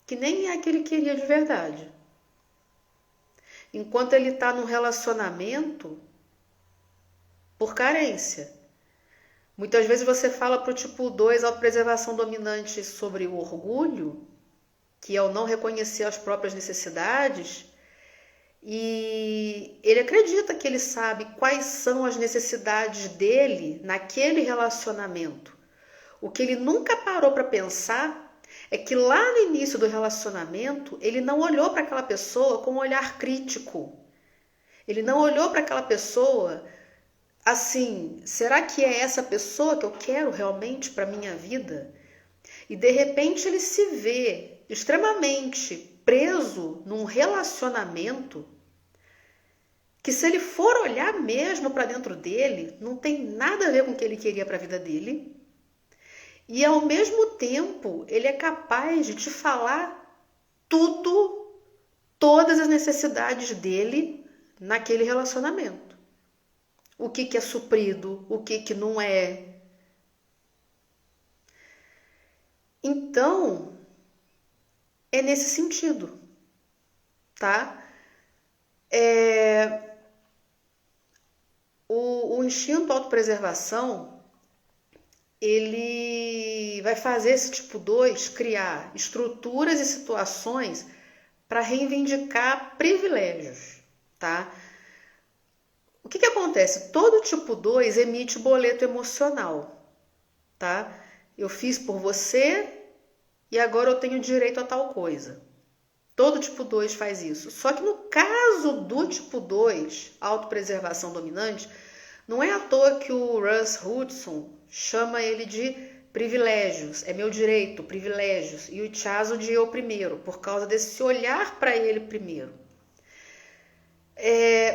que nem é a que ele queria de verdade. Enquanto ele está num relacionamento por carência. Muitas vezes você fala para o tipo 2, autopreservação dominante, sobre o orgulho, que é o não reconhecer as próprias necessidades, e ele acredita que ele sabe quais são as necessidades dele naquele relacionamento. O que ele nunca parou para pensar é que lá no início do relacionamento, ele não olhou para aquela pessoa com um olhar crítico. Ele não olhou para aquela pessoa assim, será que é essa pessoa que eu quero realmente para minha vida? E de repente ele se vê extremamente preso num relacionamento que, se ele for olhar mesmo para dentro dele, não tem nada a ver com o que ele queria para a vida dele. E ao mesmo tempo, ele é capaz de te falar tudo, todas as necessidades dele naquele relacionamento. O que é suprido, o que não é. Então, é nesse sentido, tá? O instinto autopreservação, ele vai fazer esse tipo 2 criar estruturas e situações para reivindicar privilégios, tá? O que acontece? Todo tipo 2 emite boleto emocional, tá? Eu fiz por você e agora eu tenho direito a tal coisa. Todo tipo 2 faz isso. Só que no caso do tipo 2, autopreservação dominante, não é à toa que o Russ Hudson chama ele de privilégios. É meu direito, privilégios. E o Chazo de eu primeiro, por causa desse olhar para ele primeiro.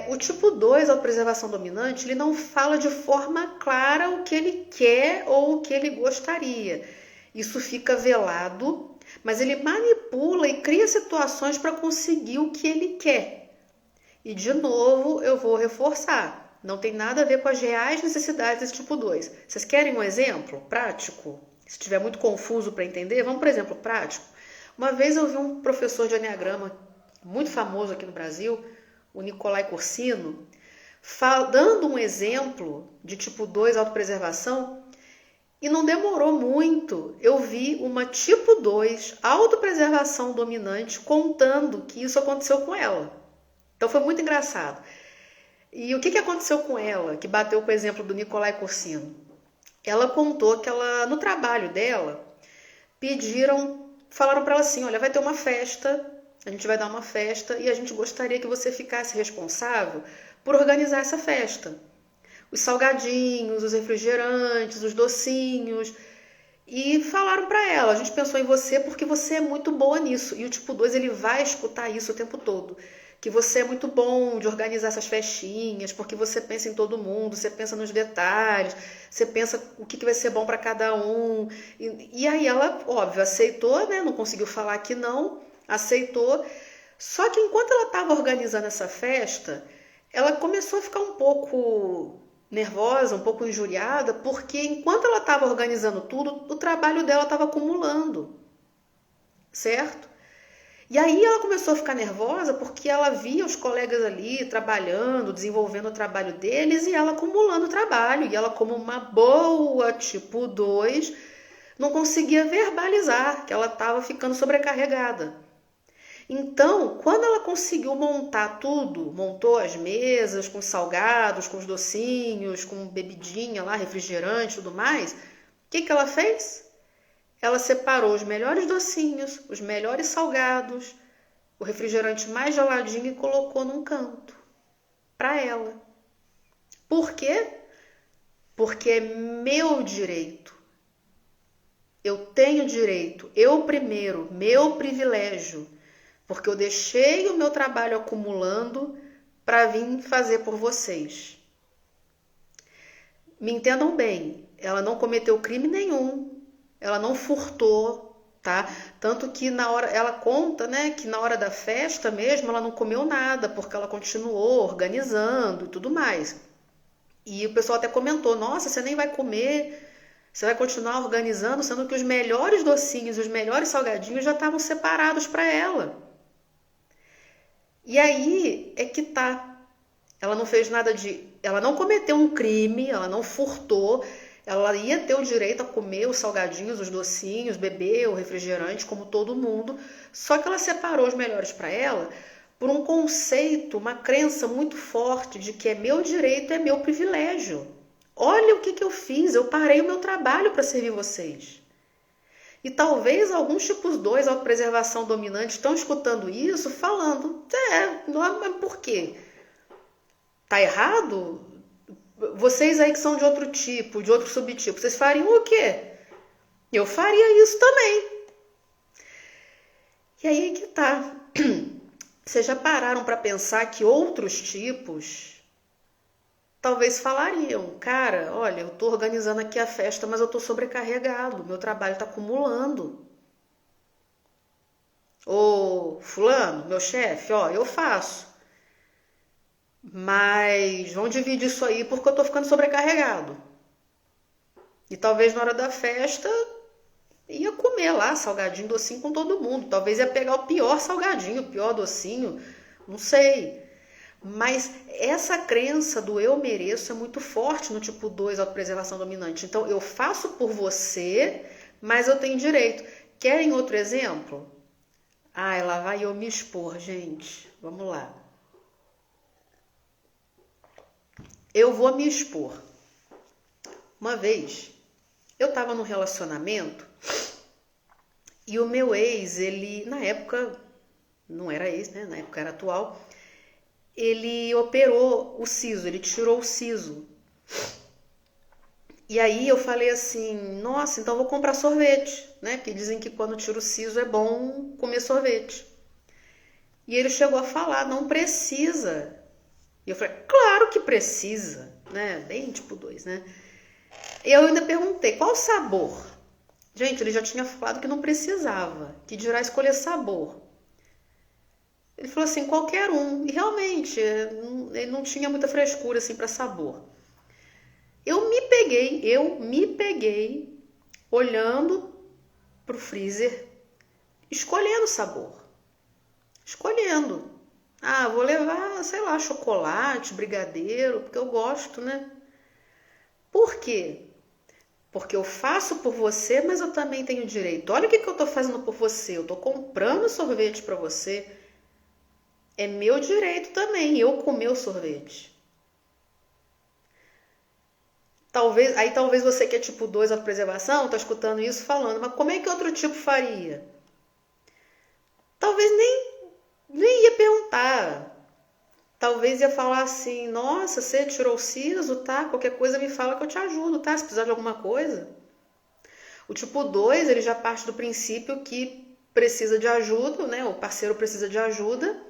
O tipo 2, autopreservação dominante, ele não fala de forma clara o que ele quer ou o que ele gostaria. Isso fica velado, mas ele manipula e cria situações para conseguir o que ele quer. E de novo eu vou reforçar, não tem nada a ver com as reais necessidades desse tipo 2. Vocês querem um exemplo prático? Se estiver muito confuso para entender, vamos para exemplo prático. Uma vez eu vi um professor de Enneagrama muito famoso aqui no Brasil, o Nicolai Corsino, dando um exemplo de tipo 2 autopreservação, e não demorou muito, eu vi uma tipo 2 autopreservação dominante contando que isso aconteceu com ela. Então foi muito engraçado. E o que aconteceu com ela, que bateu com o exemplo do Nicolai Corsino? Ela contou que ela, no trabalho dela, falaram para ela assim, olha, vai ter uma festa, a gente vai dar uma festa e a gente gostaria que você ficasse responsável por organizar essa festa. Os salgadinhos, os refrigerantes, os docinhos. E falaram para ela, a gente pensou em você porque você é muito boa nisso. E o tipo 2, ele vai escutar isso o tempo todo. Que você é muito bom de organizar essas festinhas, porque você pensa em todo mundo, você pensa nos detalhes, você pensa o que vai ser bom para cada um. E aí ela, óbvio, aceitou, né? Não conseguiu falar que não, aceitou. Só que enquanto ela estava organizando essa festa, ela começou a ficar um pouco nervosa, um pouco injuriada, porque enquanto ela estava organizando tudo, o trabalho dela estava acumulando, certo? E aí ela começou a ficar nervosa porque ela via os colegas ali trabalhando, desenvolvendo o trabalho deles e ela acumulando trabalho. E ela, como uma boa tipo 2, não conseguia verbalizar que ela estava ficando sobrecarregada. Então, quando ela conseguiu montar tudo, montou as mesas com salgados, com os docinhos, com bebidinha lá, refrigerante e tudo mais, o que ela fez? Ela separou os melhores docinhos, os melhores salgados, o refrigerante mais geladinho e colocou num canto para ela. Por quê? Porque é meu direito. Eu tenho direito, eu primeiro, meu privilégio. Porque eu deixei o meu trabalho acumulando para vir fazer por vocês. Me entendam bem, ela não cometeu crime nenhum, ela não furtou, tá? Tanto que na hora, ela conta, né, que na hora da festa mesmo ela não comeu nada, porque ela continuou organizando e tudo mais. E o pessoal até comentou, nossa, você nem vai comer, Você vai continuar organizando, sendo que os melhores docinhos, os melhores salgadinhos já estavam separados para ela. E aí é que tá. Ela não fez nada de... Ela não cometeu um crime, ela não furtou. Ela ia ter o direito a comer os salgadinhos, os docinhos, beber o refrigerante, como todo mundo. Só que ela separou os melhores para ela por um conceito, uma crença muito forte de que é meu direito, é meu privilégio. Olha o que eu fiz, eu parei o meu trabalho para servir vocês. E talvez alguns tipos 2, autopreservação dominante, estão escutando isso falando, mas por quê? Tá errado? Vocês aí que são de outro tipo, de outro subtipo, vocês fariam o quê? Eu faria isso também. E aí que tá. Vocês já pararam para pensar que outros tipos talvez falariam, cara, olha, eu tô organizando aqui a festa, mas eu tô sobrecarregado, meu trabalho tá acumulando. Ô, fulano, meu chefe, ó, eu faço. Mas vamos dividir isso aí porque eu tô ficando sobrecarregado. E talvez na hora da festa ia comer lá salgadinho, docinho com todo mundo. Talvez ia pegar o pior salgadinho, o pior docinho, não sei. Mas essa crença do eu mereço é muito forte no tipo 2, autopreservação dominante. Então eu faço por você, mas eu tenho direito. Querem outro exemplo? Ah, lá vai eu me expor, gente. Vamos lá. Eu vou me expor. Uma vez, eu estava num relacionamento e o meu ex, ele, na época, não era ex, né? Na época era atual, ele operou o siso, ele tirou o siso. E aí eu falei assim, nossa, então eu vou comprar sorvete, né? Porque dizem que quando tira o siso é bom comer sorvete. E ele chegou a falar, não precisa. E eu falei, claro que precisa, né? Bem tipo 2, né? E eu ainda perguntei, qual sabor? Gente, ele já tinha falado que não precisava, que dirá escolher sabor. Ele falou assim, qualquer um. E realmente, ele não tinha muita frescura assim para sabor. Eu me peguei olhando pro freezer, escolhendo sabor. Escolhendo. Ah, vou levar, sei lá, chocolate, brigadeiro, porque eu gosto, né? Por quê? Porque eu faço por você, mas eu também tenho direito. Olha o que eu tô fazendo por você. Eu tô comprando sorvete para você. É meu direito também, eu comer o sorvete. Talvez você que é tipo 2, autopreservação, tá escutando isso falando, mas como é que outro tipo faria? Talvez nem ia perguntar. Talvez ia falar assim, nossa, você tirou o siso, tá? Qualquer coisa me fala que eu te ajudo, tá? Se precisar de alguma coisa. O tipo 2, ele já parte do princípio que precisa de ajuda, né? O parceiro precisa de ajuda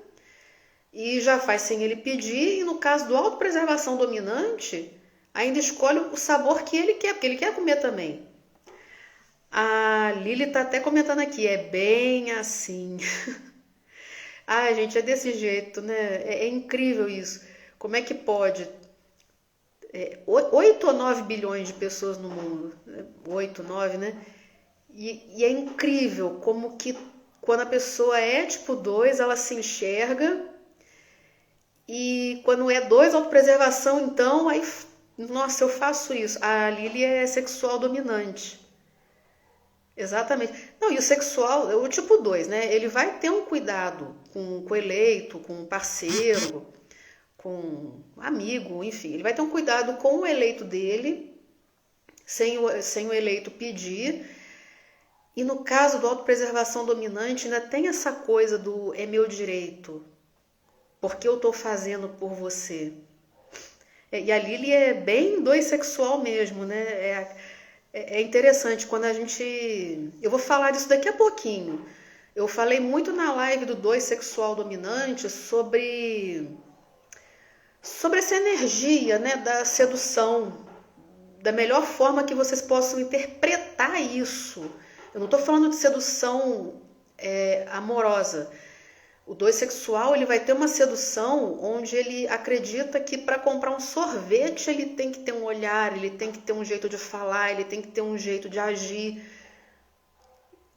e já faz sem ele pedir. E no caso do autopreservação dominante, ainda escolhe o sabor que ele quer, porque ele quer comer também. A Lili tá até comentando aqui, é bem assim. Ai, gente, é desse jeito, né? É incrível isso. Como é que pode? 8 ou 9 bilhões de pessoas no mundo. 8, 9, né? E é incrível como que quando a pessoa é tipo 2, ela se enxerga. E quando é 2, autopreservação, então, aí, nossa, eu faço isso. A Lili é sexual dominante. Exatamente. Não, e o sexual, o tipo 2, né? Ele vai ter um cuidado com o eleito, com o parceiro, com um amigo, enfim. Ele vai ter um cuidado com o eleito dele, sem o eleito pedir. E no caso do autopreservação dominante, ainda tem essa coisa do é meu direito, porque eu tô fazendo por você. E a Lili é bem 2 sexual mesmo, né? É interessante quando a gente... Eu vou falar disso daqui a pouquinho. Eu falei muito na live do 2 sexual dominante sobre essa energia, né, da sedução, da melhor forma que vocês possam interpretar isso. Eu não estou falando de sedução amorosa, O 2 sexual, ele vai ter uma sedução onde ele acredita que para comprar um sorvete ele tem que ter um olhar, ele tem que ter um jeito de falar, ele tem que ter um jeito de agir.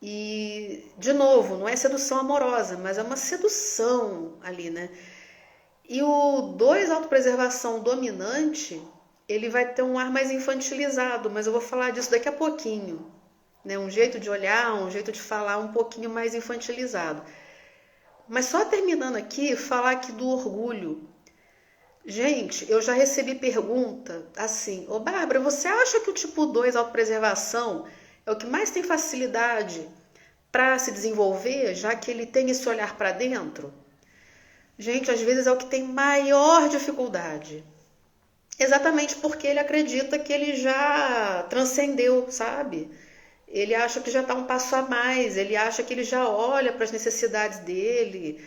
E, de novo, não é sedução amorosa, mas é uma sedução ali, né? E o 2 autopreservação dominante, ele vai ter um ar mais infantilizado, mas eu vou falar disso daqui a pouquinho, né? Um jeito de olhar, um jeito de falar um pouquinho mais infantilizado. Mas só terminando aqui, falar aqui do orgulho. Gente, eu já recebi pergunta assim: ô Bárbara, você acha que o tipo 2 autopreservação é o que mais tem facilidade para se desenvolver, já que ele tem esse olhar para dentro? Gente, às vezes é o que tem maior dificuldade. Exatamente porque ele acredita que ele já transcendeu, sabe? Ele acha que já está um passo a mais, ele acha que ele já olha para as necessidades dele,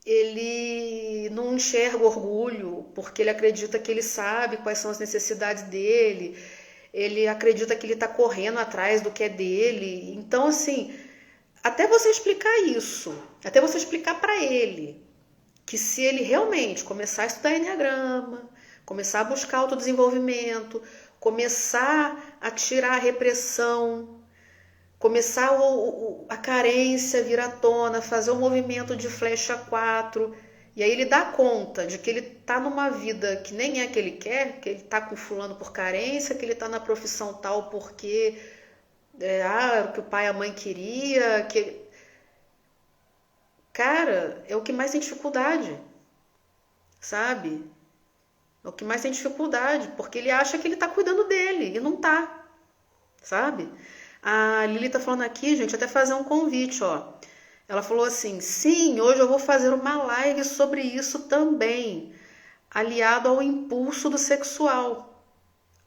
ele não enxerga orgulho, porque ele acredita que ele sabe quais são as necessidades dele, ele acredita que ele está correndo atrás do que é dele. Então, assim, até você explicar isso, até você explicar para ele que se ele realmente começar a estudar enneagrama, começar a buscar autodesenvolvimento, começar a tirar a repressão, começar a carência vir à tona, fazer o movimento de flecha 4, e aí ele dá conta de que ele está numa vida que nem é que ele quer, que ele está com fulano por carência, que ele está na profissão tal porque o que o pai e a mãe queria, que... Cara, é o que mais tem dificuldade, sabe? É o que mais tem dificuldade, porque ele acha que ele tá cuidando dele, e não tá, sabe? A Lili tá falando aqui, gente, até fazer um convite, ó. Ela falou assim: sim, hoje eu vou fazer uma live sobre isso também, aliado ao impulso do sexual.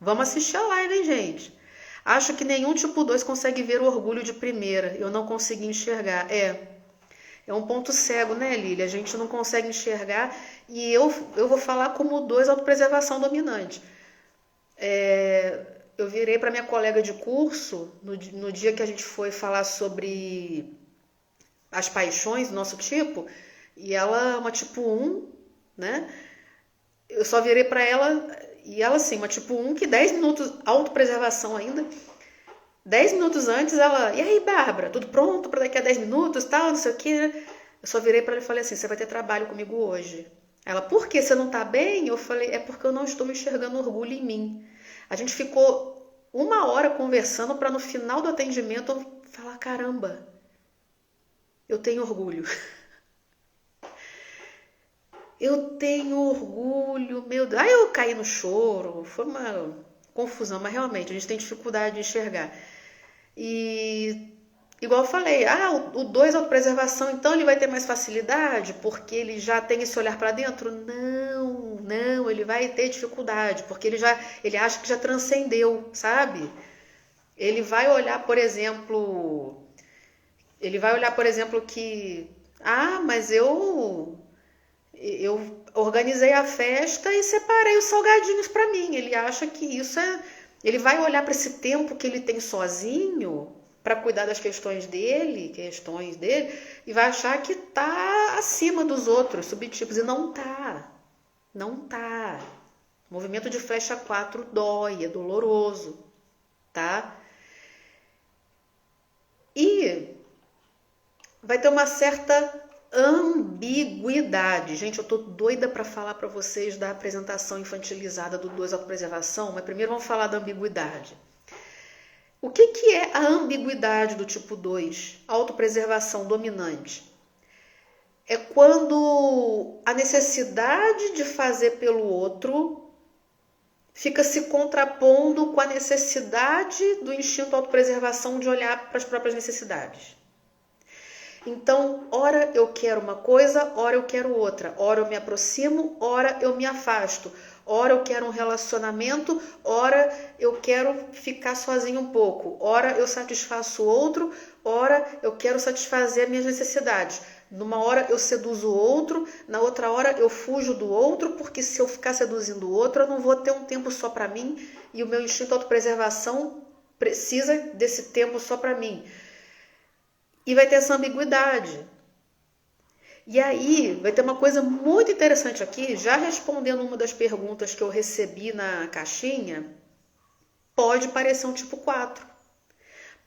Vamos assistir a live, hein, gente? Acho que nenhum tipo 2 consegue ver o orgulho de primeira, eu não consegui enxergar. É um ponto cego, né, Lili? A gente não consegue enxergar. E eu vou falar como 2 autopreservação dominante. Eu virei para minha colega de curso, no dia que a gente foi falar sobre as paixões do nosso tipo, e ela é uma tipo 1, né? Eu só virei para ela, e ela assim, uma tipo 1 que 10 minutos, autopreservação ainda, 10 minutos antes ela, e aí Bárbara, tudo pronto para daqui a 10 minutos, tal, não sei o que. Eu só virei para ela e falei assim: você vai ter trabalho comigo hoje. Ela: por que você não tá bem? Eu falei: é porque eu não estou me enxergando orgulho em mim. A gente ficou 1 hora conversando para no final do atendimento eu falar: caramba, eu tenho orgulho. Eu tenho orgulho, meu Deus. Aí eu caí no choro, foi uma confusão, mas realmente a gente tem dificuldade de enxergar. E igual eu falei, o 2 autopreservação, então ele vai ter mais facilidade porque ele já tem esse olhar para dentro? Não, ele vai ter dificuldade, porque ele acha que já transcendeu, sabe? Ele vai olhar, por exemplo, que mas eu organizei a festa e separei os salgadinhos para mim. Ele acha que isso é... Ele vai olhar para esse tempo que ele tem sozinho para cuidar das questões dele, e vai achar que tá acima dos outros subtipos. E não tá. Não tá. O movimento de flecha 4 dói, é doloroso, tá? E vai ter uma certa ambiguidade. Gente, eu tô doida para falar para vocês da apresentação infantilizada do 2 autopreservação, mas primeiro vamos falar da ambiguidade. O que é a ambiguidade do tipo 2, autopreservação dominante? É quando a necessidade de fazer pelo outro fica se contrapondo com a necessidade do instinto autopreservação de olhar para as próprias necessidades. Então, ora eu quero uma coisa, ora eu quero outra. Ora eu me aproximo, ora eu me afasto. Ora eu quero um relacionamento, ora eu quero ficar sozinho um pouco. Ora eu satisfaço o outro, ora eu quero satisfazer as minhas necessidades. Numa hora eu seduzo o outro, na outra hora eu fujo do outro, porque se eu ficar seduzindo o outro, eu não vou ter um tempo só para mim e o meu instinto de autopreservação precisa desse tempo só para mim. E vai ter essa ambiguidade. E aí vai ter uma coisa muito interessante aqui, já respondendo uma das perguntas que eu recebi na caixinha, pode parecer um tipo 4,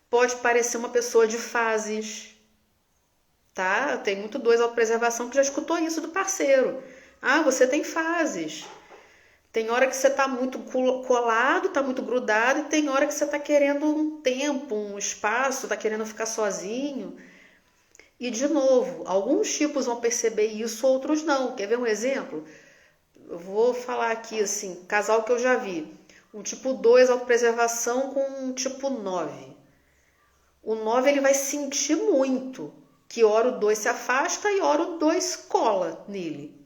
pode parecer uma pessoa de fases, tá? Tem muito 2 autopreservação que já escutou isso do parceiro. Ah, você tem fases. Tem hora que você tá muito colado, tá muito grudado, e tem hora que você tá querendo um tempo, um espaço, tá querendo ficar sozinho. E de novo, alguns tipos vão perceber isso, outros não. Quer ver um exemplo? Eu vou falar aqui assim, casal que eu já vi. Um tipo 2 autopreservação com um tipo 9. O 9 ele vai sentir muito que hora o 2 se afasta e hora o 2 cola nele.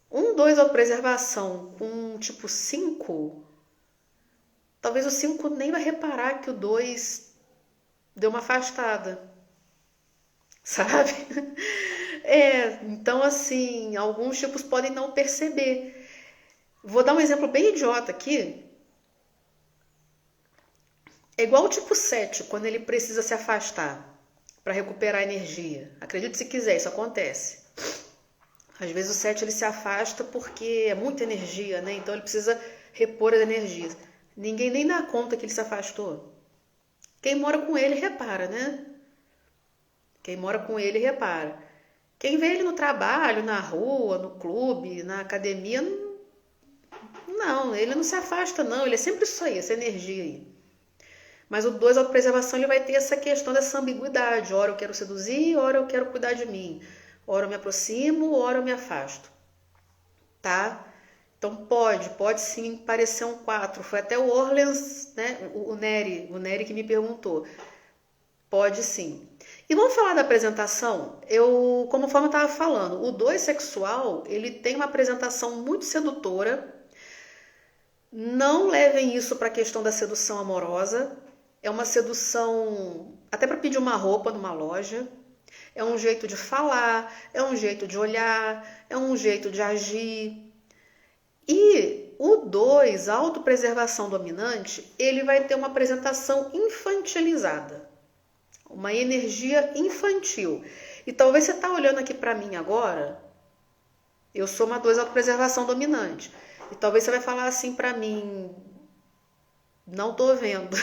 Um 2 autopreservação com um tipo 5, talvez o 5 nem vai reparar que o 2 deu uma afastada. Sabe? Então assim, alguns tipos podem não perceber. Vou dar um exemplo bem idiota aqui. É igual o tipo 7, quando ele precisa se afastar para recuperar energia. Acredite se quiser, isso acontece. Às vezes o 7 ele se afasta porque é muita energia, né? Então ele precisa repor as energias. Ninguém nem dá conta que ele se afastou. Quem mora com ele repara, né? Quem mora com ele repara. Quem vê ele no trabalho, na rua, no clube, na academia, não, ele não se afasta não, ele é sempre isso aí, essa energia aí. Mas o 2, autopreservação, ele vai ter essa questão dessa ambiguidade. Ora eu quero seduzir, ora eu quero cuidar de mim. Ora eu me aproximo, ora eu me afasto. Tá? Então pode sim parecer um 4. Foi até o Orleans, né? O Nery que me perguntou. Pode sim. E vamos falar da apresentação? Como eu estava falando, o 2 sexual, ele tem uma apresentação muito sedutora. Não levem isso para a questão da sedução amorosa. É uma sedução até para pedir uma roupa numa loja. É um jeito de falar, é um jeito de olhar, é um jeito de agir. E o 2, a autopreservação dominante, ele vai ter uma apresentação infantilizada. Uma energia infantil. E talvez você está olhando aqui para mim agora, eu sou uma 2 autopreservação dominante. E talvez você vai falar assim para mim, não tô vendo.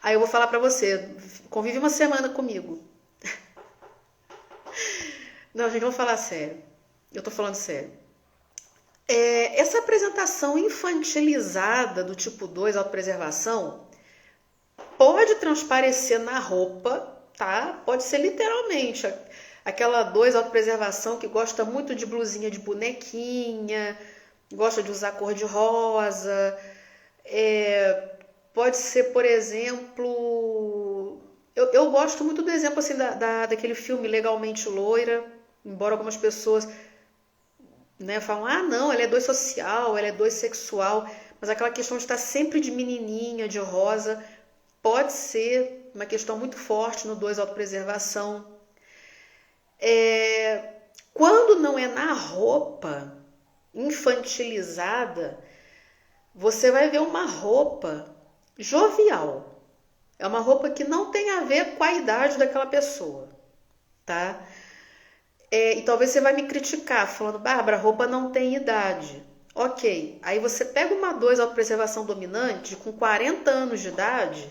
Aí eu vou falar para você, convive uma semana comigo. Não, gente, vamos falar sério. Eu tô falando sério. Essa apresentação infantilizada do tipo 2, autopreservação, pode transparecer na roupa, tá? Pode ser literalmente aquela 2 autopreservação que gosta muito de blusinha de bonequinha, gosta de usar cor de rosa. Pode ser, por exemplo... Eu gosto muito do exemplo assim, daquele filme Legalmente Loira, embora algumas pessoas, né, falam, ah não, ela é 2 social, ela é 2 sexual, mas aquela questão de estar sempre de menininha, de rosa, pode ser uma questão muito forte no 2 autopreservação. Quando não é na roupa infantilizada, você vai ver uma roupa jovial. É uma roupa que não tem a ver com a idade daquela pessoa, tá? E talvez você vai me criticar, falando, Bárbara, a roupa não tem idade. Ok, aí você pega uma 2 autopreservação dominante com 40 anos de idade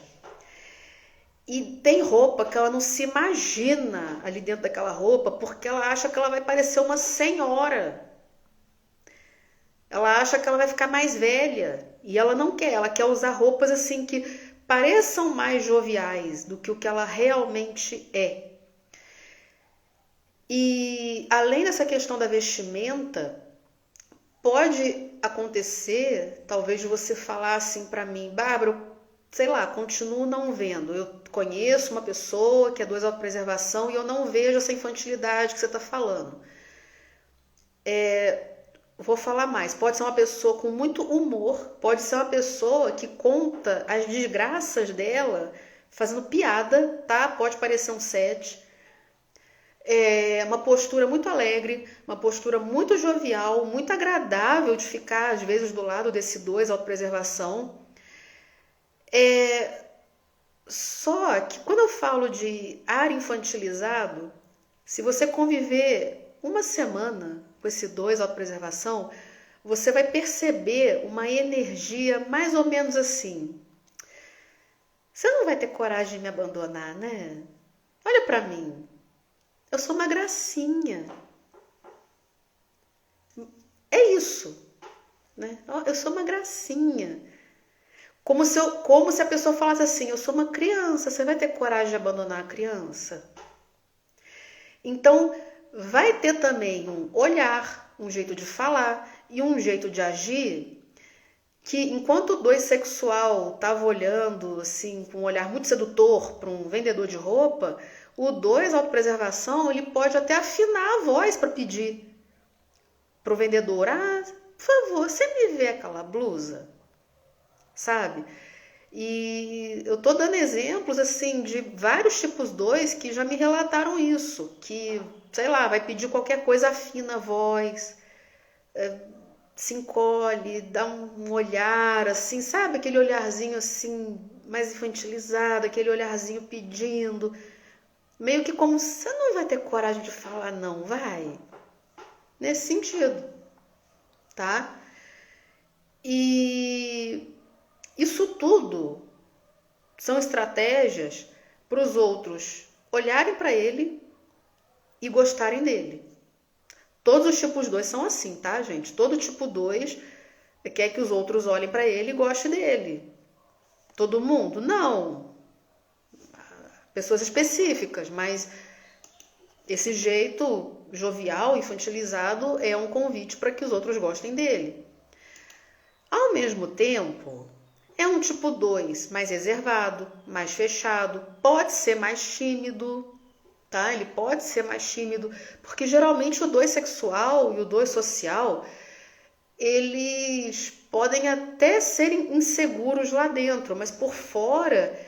e tem roupa que ela não se imagina ali dentro daquela roupa porque ela acha que ela vai parecer uma senhora. Ela acha que ela vai ficar mais velha e ela não quer, ela quer usar roupas assim que pareçam mais joviais do que o que ela realmente é. E além dessa questão da vestimenta, pode acontecer, talvez, de você falar assim para mim, Bárbara, sei lá, continuo não vendo. Eu conheço uma pessoa que é 2 autopreservação e eu não vejo essa infantilidade que você está falando. Vou falar mais. Pode ser uma pessoa com muito humor, pode ser uma pessoa que conta as desgraças dela fazendo piada, tá? Pode parecer um 7. Uma postura muito alegre, uma postura muito jovial, muito agradável de ficar, às vezes, do lado desse 2, autopreservação. Só que quando eu falo de ar infantilizado, Se você conviver uma semana com esse 2, autopreservação, você vai perceber uma energia mais ou menos assim. Você não vai ter coragem de me abandonar, né? Olha pra mim. Eu sou uma gracinha. É isso, né? Eu sou uma gracinha. Como se a pessoa falasse assim, eu sou uma criança, você vai ter coragem de abandonar a criança? Então, vai ter também um olhar, um jeito de falar e um jeito de agir que, enquanto o 2 sexual estava olhando assim com um olhar muito sedutor para um vendedor de roupa, o 2 autopreservação, ele pode até afinar a voz para pedir para o vendedor, por favor, você me vê aquela blusa? Sabe? E eu tô dando exemplos assim de vários tipos 2 que já me relataram isso, que, sei lá, vai pedir qualquer coisa, afina a voz, se encolhe, dá um olhar assim, sabe? Aquele olharzinho assim, mais infantilizado, aquele olharzinho pedindo, meio que como você não vai ter coragem de falar não, vai. Nesse sentido, tá? E isso tudo são estratégias para os outros olharem para ele e gostarem dele. Todos os tipos 2 são assim, tá, gente? Todo tipo 2 quer que os outros olhem para ele e gostem dele. Todo mundo? Não. Pessoas específicas, mas esse jeito jovial, infantilizado, é um convite para que os outros gostem dele. Ao mesmo tempo, é um tipo 2 mais reservado, mais fechado, pode ser mais tímido, tá? Ele pode ser mais tímido, porque geralmente o 2 sexual e o 2 social, eles podem até ser inseguros lá dentro, mas por fora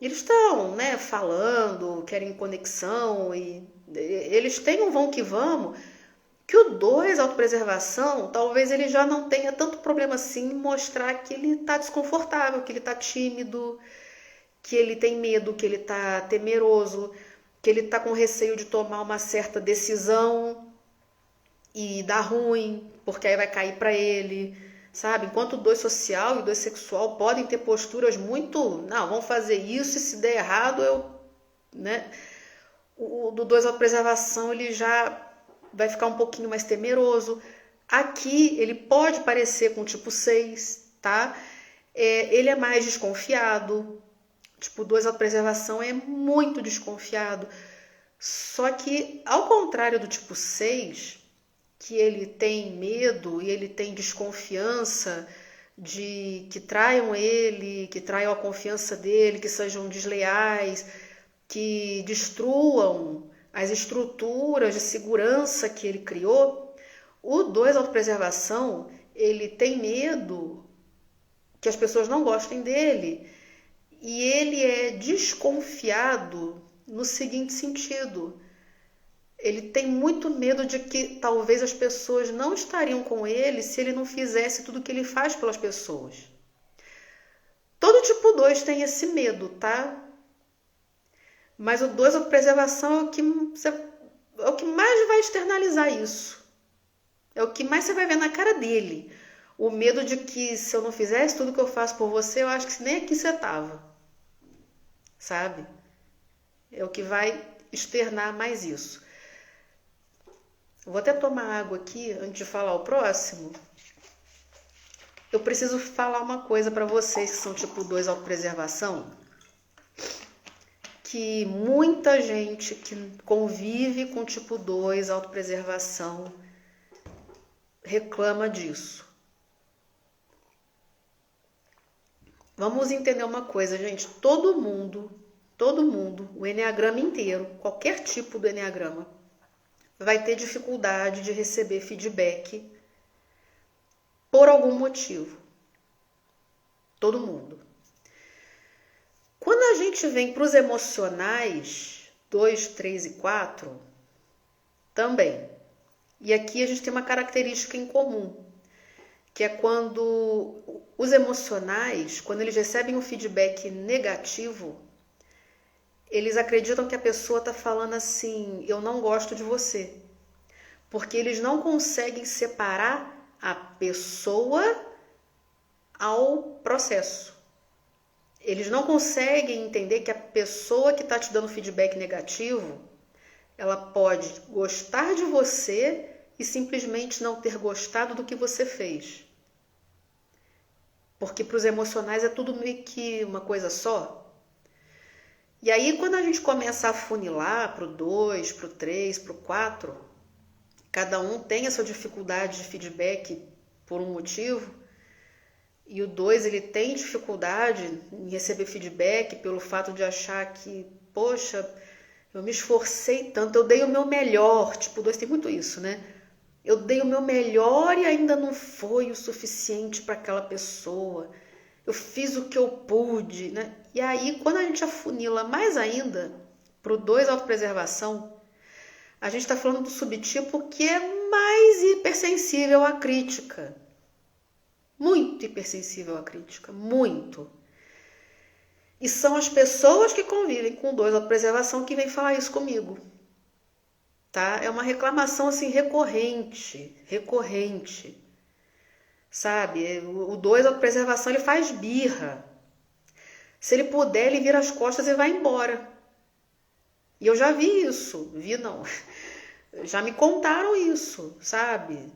eles estão, né, falando, querem conexão e eles têm um vão que vamos, que o 2, autopreservação, talvez ele já não tenha tanto problema assim em mostrar que ele está desconfortável, que ele está tímido, que ele tem medo, que ele está temeroso, que ele está com receio de tomar uma certa decisão e dar ruim, porque aí vai cair para ele, sabe? Enquanto o 2 social e o 2 sexual podem ter posturas muito, não, vamos fazer isso e se der errado né? O do 2 autopreservação, ele já vai ficar um pouquinho mais temeroso. Aqui ele pode parecer com o tipo 6, tá? Ele é mais desconfiado. Tipo 2 autopreservação é muito desconfiado. Só que, ao contrário do tipo 6, que ele tem medo e ele tem desconfiança de que traiam ele, que traiam a confiança dele, que sejam desleais, que destruam as estruturas de segurança que ele criou, o 2 autopreservação, ele tem medo que as pessoas não gostem dele e ele é desconfiado no seguinte sentido: ele tem muito medo de que talvez as pessoas não estariam com ele se ele não fizesse tudo o que ele faz pelas pessoas. Todo tipo 2 tem esse medo, tá? Mas o 2, a preservação, é o que mais vai externalizar isso. É o que mais você vai ver na cara dele. O medo de que se eu não fizesse tudo que eu faço por você, eu acho que nem aqui você tava. Sabe? É o que vai externar mais isso. Vou até tomar água aqui antes de falar o próximo. Eu preciso falar uma coisa para vocês que são tipo 2 autopreservação. Que muita gente que convive com tipo 2 autopreservação reclama disso. Vamos entender uma coisa, gente. Todo mundo, o enneagrama inteiro, qualquer tipo do enneagrama, vai ter dificuldade de receber feedback por algum motivo. Todo mundo. Quando a gente vem para os emocionais, 2, 3 e 4, também. E aqui a gente tem uma característica em comum, que é quando os emocionais, quando eles recebem um feedback negativo, eles acreditam que a pessoa está falando assim, eu não gosto de você. Porque eles não conseguem separar a pessoa ao processo. Eles não conseguem entender que a pessoa que está te dando feedback negativo, ela pode gostar de você e simplesmente não ter gostado do que você fez. Porque para os emocionais é tudo meio que uma coisa só. E aí, quando a gente começa a afunilar para o 2, para o 3, para o 4, cada um tem a sua dificuldade de feedback por um motivo, e o 2 ele tem dificuldade em receber feedback pelo fato de achar que, poxa, eu me esforcei tanto, eu dei o meu melhor. Tipo, o 2 tem muito isso, né? Eu dei o meu melhor e ainda não foi o suficiente para aquela pessoa. Eu fiz o que eu pude, né? E aí, quando a gente afunila mais ainda para o 2 autopreservação, a gente está falando do subtipo que é mais hipersensível à crítica. Muito hipersensível à crítica, muito. E são as pessoas que convivem com o 2 autopreservação que vêm falar isso comigo. Tá? É uma reclamação assim recorrente. Sabe? O 2 autopreservação ele faz birra. Se ele puder, ele vira as costas e vai embora. E eu já vi isso. Já me contaram isso, sabe?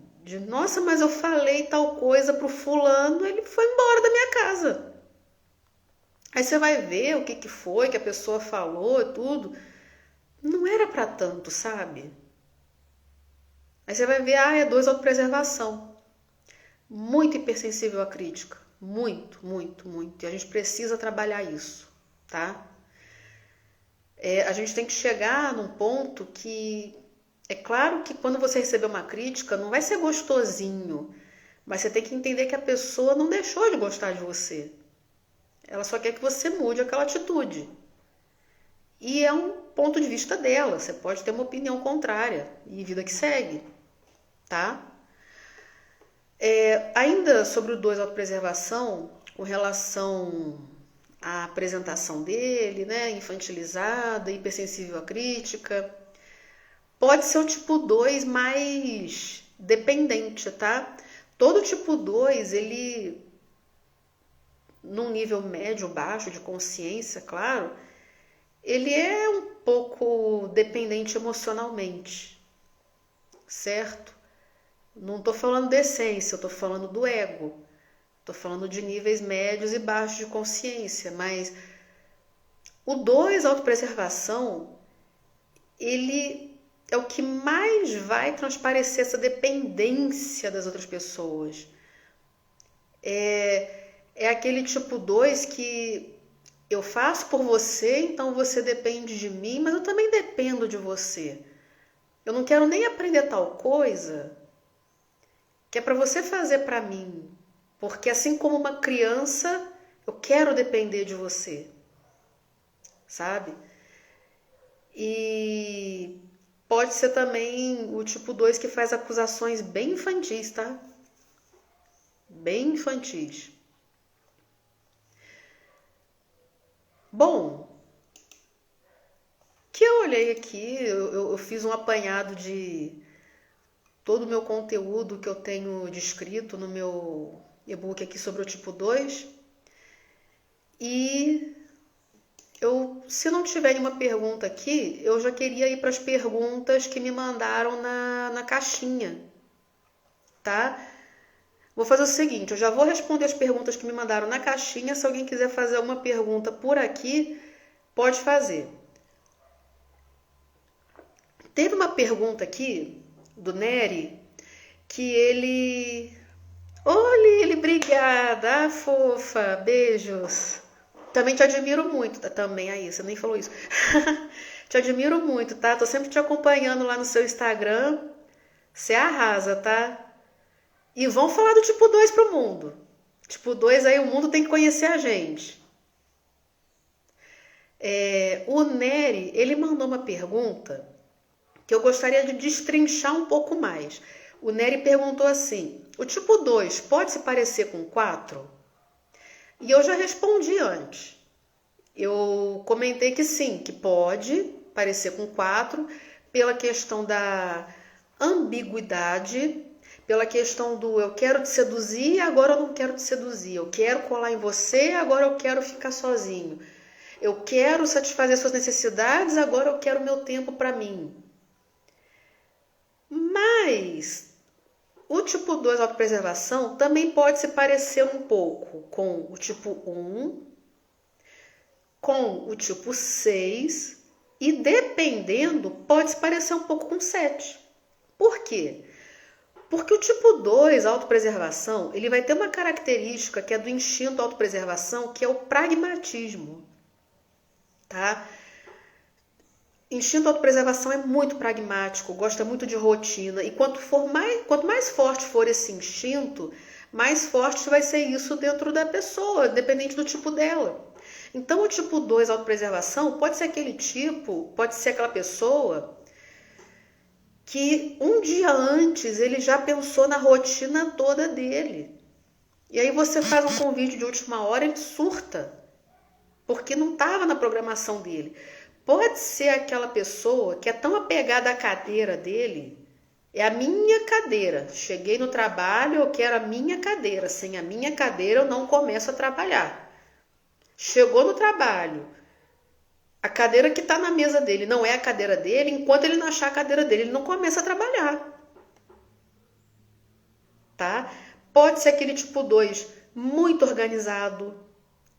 Nossa, mas eu falei tal coisa pro fulano, ele foi embora da minha casa. Aí você vai ver o que foi que a pessoa falou e tudo. Não era pra tanto, sabe? Aí você vai ver, é 2 autopreservação. Muito hipersensível à crítica. Muito. E a gente precisa trabalhar isso, tá? A gente tem que chegar num ponto que... É claro que quando você receber uma crítica, não vai ser gostosinho. Mas você tem que entender que a pessoa não deixou de gostar de você. Ela só quer que você mude aquela atitude. E é um ponto de vista dela. Você pode ter uma opinião contrária. E vida que segue, tá? Ainda sobre o 2 autopreservação, com relação à apresentação dele, né, infantilizada, hipersensível à crítica, pode ser o tipo 2 mais dependente, tá? Todo tipo 2, ele, num nível médio, baixo de consciência, claro, ele é um pouco dependente emocionalmente, certo? Não estou falando de essência, eu estou falando do ego. Estou falando de níveis médios e baixos de consciência, mas o 2, autopreservação, ele é o que mais vai transparecer essa dependência das outras pessoas. É aquele tipo 2 que eu faço por você, então você depende de mim, mas eu também dependo de você. Eu não quero nem aprender tal coisa que é para você fazer para mim, porque assim como uma criança, eu quero depender de você, sabe? E pode ser também o tipo 2 que faz acusações bem infantis, tá? Bem infantis. Bom, que eu olhei aqui, eu fiz um apanhado de todo o meu conteúdo que eu tenho descrito no meu e-book aqui sobre o tipo 2. E se não tiver nenhuma pergunta aqui, eu já queria ir para as perguntas que me mandaram na caixinha, tá? Vou fazer o seguinte, eu já vou responder as perguntas que me mandaram na caixinha. Se alguém quiser fazer alguma pergunta por aqui, pode fazer. Teve uma pergunta aqui do Nery, que ele... Olha ele, obrigada, fofa, beijos. Também te admiro muito, tá? Também aí, você nem falou isso. Te admiro muito, tá? Tô sempre te acompanhando lá no seu Instagram. Você arrasa, tá? E vão falar do tipo 2 pro mundo. Tipo 2 aí, o mundo tem que conhecer a gente. O Nery, ele mandou uma pergunta que eu gostaria de destrinchar um pouco mais. O Nery perguntou assim, o tipo 2 pode se parecer com 4? E eu já respondi antes. Eu comentei que sim, que pode parecer com 4, pela questão da ambiguidade, pela questão do eu quero te seduzir, agora eu não quero te seduzir. Eu quero colar em você, agora eu quero ficar sozinho. Eu quero satisfazer suas necessidades, agora eu quero meu tempo para mim. Mas o tipo 2 autopreservação também pode se parecer um pouco com o tipo 1, com o tipo 6 e, dependendo, pode se parecer um pouco com 7. Por quê? Porque o tipo 2, autopreservação, ele vai ter uma característica que é do instinto autopreservação, que é o pragmatismo, tá? Instinto autopreservação é muito pragmático, gosta muito de rotina, e quanto mais forte for esse instinto, mais forte vai ser isso dentro da pessoa, dependente do tipo dela. Então, o tipo 2, autopreservação, pode ser aquele tipo, pode ser aquela pessoa que um dia antes ele já pensou na rotina toda dele. E aí você faz um convite de última hora, ele surta, porque não estava na programação dele. Pode ser aquela pessoa que é tão apegada à cadeira dele, é a minha cadeira. Cheguei no trabalho, eu quero a minha cadeira. Sem a minha cadeira eu não começo a trabalhar. Chegou no trabalho, a cadeira que está na mesa dele não é a cadeira dele, enquanto ele não achar a cadeira dele, ele não começa a trabalhar. Tá? Pode ser aquele tipo 2 muito organizado,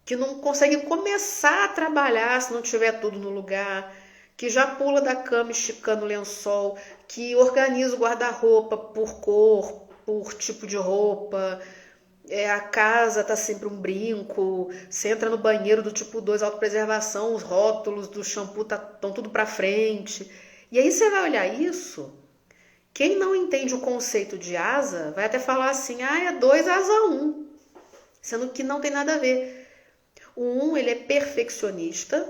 que não consegue começar a trabalhar se não tiver tudo no lugar, que já pula da cama esticando o lençol, que organiza o guarda-roupa por cor, por tipo de roupa, a casa tá sempre um brinco, você entra no banheiro do tipo 2 autopreservação, os rótulos do shampoo estão tudo para frente. E aí você vai olhar isso, quem não entende o conceito de asa vai até falar assim, é 2 asa 1, sendo que não tem nada a ver. O 1 ele é perfeccionista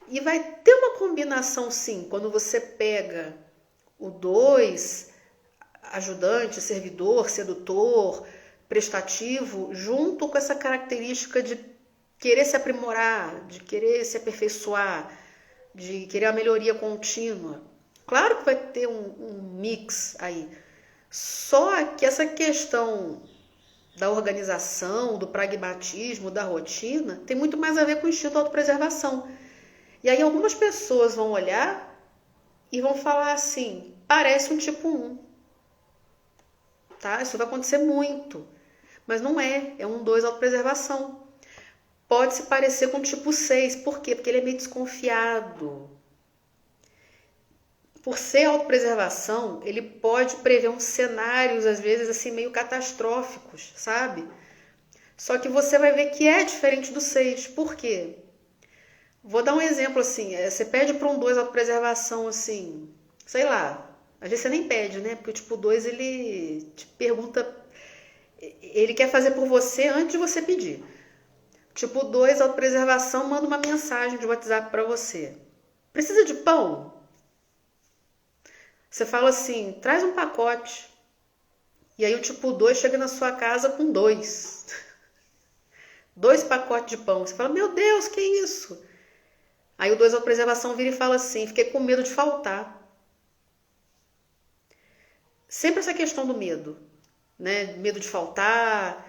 e vai ter uma combinação sim, quando você pega o 2, ajudante, servidor, sedutor, prestativo, junto com essa característica de querer se aprimorar, de querer se aperfeiçoar, de querer a melhoria contínua. Claro que vai ter um mix aí. Só que essa questão da organização, do pragmatismo, da rotina, tem muito mais a ver com o instinto de autopreservação. E aí algumas pessoas vão olhar e vão falar assim, parece um tipo 1. Tá? Isso vai acontecer muito. Mas não é, é um 2 autopreservação. Pode se parecer com o tipo 6. Por quê? Porque ele é meio desconfiado. Por ser autopreservação, ele pode prever uns cenários, às vezes, assim, meio catastróficos, sabe? Só que você vai ver que é diferente do 6. Por quê? Vou dar um exemplo assim, você pede para um 2 autopreservação, assim, sei lá, às vezes você nem pede, né? Porque o tipo 2, ele te pergunta, ele quer fazer por você antes de você pedir. Tipo 2, autopreservação, manda uma mensagem de WhatsApp para você. Precisa de pão? Você fala assim, traz um pacote. E aí o tipo 2 chega na sua casa com 2. 2 pacotes de pão. Você fala, meu Deus, que isso? Aí o 2 autopreservação vira e fala assim, fiquei com medo de faltar. Sempre essa questão do medo, né? Medo de faltar,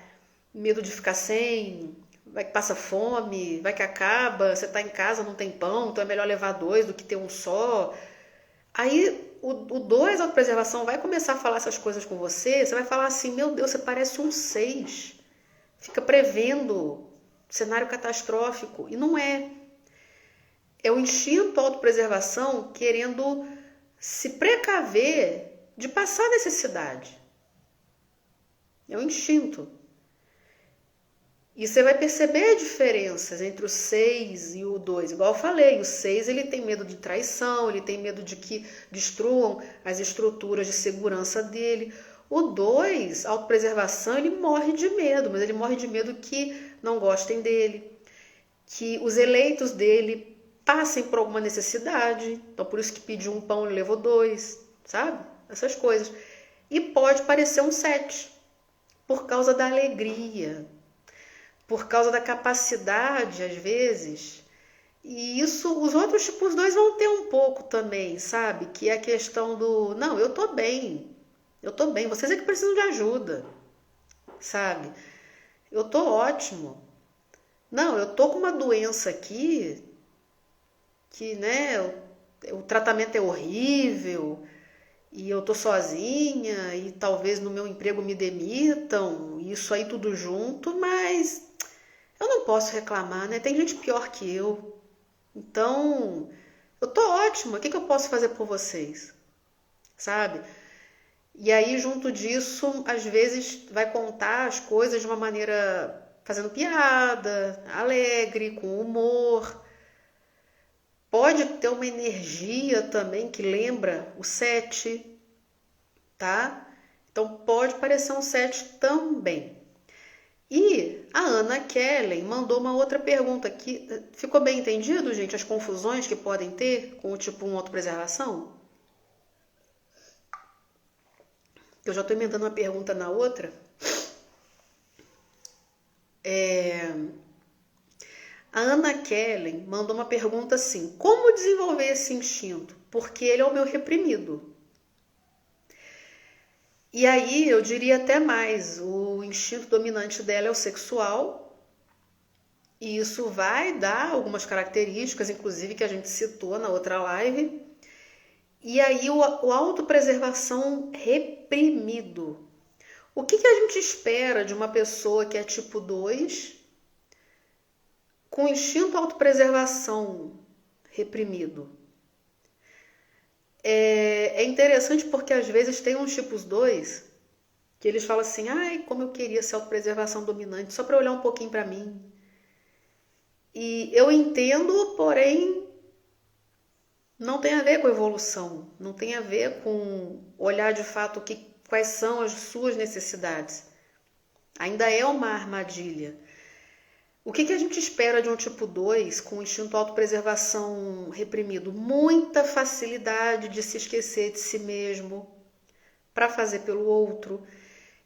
medo de ficar sem, vai que passa fome, vai que acaba, você tá em casa, não tem pão, então é melhor levar 2 do que ter um só. Aí o 2 autopreservação vai começar a falar essas coisas com você, você vai falar assim, meu Deus, você parece um 6. Fica prevendo cenário catastrófico, e não é. É o instinto autopreservação querendo se precaver de passar necessidade. É o instinto. E você vai perceber diferenças entre o 6 e o 2. Igual eu falei, o 6 ele tem medo de traição, ele tem medo de que destruam as estruturas de segurança dele. O 2, autopreservação, ele morre de medo, mas ele morre de medo que não gostem dele, que os eleitos dele passem por alguma necessidade. Então, por isso que pediu um pão e levou 2, sabe? Essas coisas. E pode parecer um 7, por causa da alegria, por causa da capacidade, às vezes, E isso, os outros tipos 2 vão ter um pouco também, sabe? Que é a questão do, não, eu tô bem, vocês é que precisam de ajuda, sabe? Eu tô ótimo. Não, eu tô com uma doença aqui que, né, o tratamento é horrível e eu tô sozinha e talvez no meu emprego me demitam, isso aí tudo junto, mas eu não posso reclamar, né? Tem gente pior que eu. Então, eu tô ótima, o que que eu posso fazer por vocês? Sabe? E aí, junto disso, às vezes vai contar as coisas de uma maneira fazendo piada, alegre, com humor. Pode ter uma energia também que lembra o 7, tá? Então pode parecer um 7 também. E a Ana Kellen mandou uma outra pergunta aqui. Ficou bem entendido, gente, as confusões que podem ter com o tipo 1 autopreservação? Eu já estou emendando uma pergunta na outra. A Ana Kellen mandou uma pergunta assim: como desenvolver esse instinto? Porque ele é o meu reprimido. E aí eu diria até mais: o instinto dominante dela é o sexual, e isso vai dar algumas características, inclusive que a gente citou na outra live. E aí o autopreservação reprimido. O que a gente espera de uma pessoa que é tipo 2 com instinto autopreservação reprimido? É interessante porque às vezes tem uns tipos 2 que eles falam assim: ai, como eu queria ser autopreservação dominante, só para olhar um pouquinho para mim. E eu entendo, porém não tem a ver com evolução, não tem a ver com olhar de fato quais são as suas necessidades. Ainda é uma armadilha. O que a gente espera de um tipo 2 com instinto autopreservação reprimido? Muita facilidade de se esquecer de si mesmo para fazer pelo outro.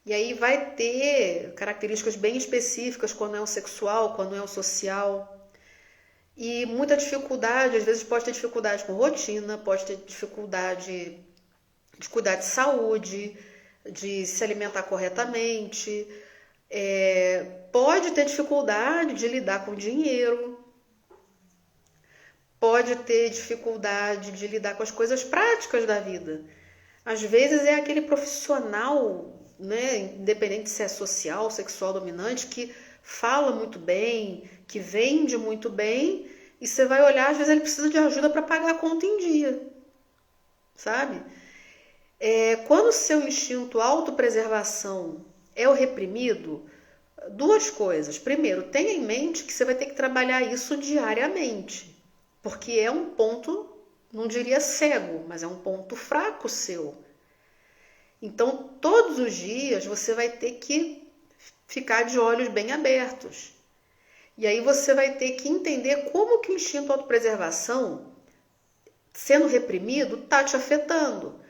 E aí vai ter características bem específicas quando é o sexual, quando é o social. E muita dificuldade, às vezes pode ter dificuldade com rotina, pode ter dificuldade de cuidar de saúde, de se alimentar corretamente, pode ter dificuldade de lidar com dinheiro, pode ter dificuldade de lidar com as coisas práticas da vida. Às vezes é aquele profissional, né, independente se é social, sexual dominante, que fala muito bem, que vende muito bem, e você vai olhar, às vezes ele precisa de ajuda para pagar a conta em dia, sabe? Quando o seu instinto autopreservação é o reprimido, duas coisas. Primeiro, tenha em mente que você vai ter que trabalhar isso diariamente, porque é um ponto, não diria cego, mas é um ponto fraco seu. Então, todos os dias você vai ter que ficar de olhos bem abertos. E aí você vai ter que entender como que o instinto autopreservação, sendo reprimido, está te afetando.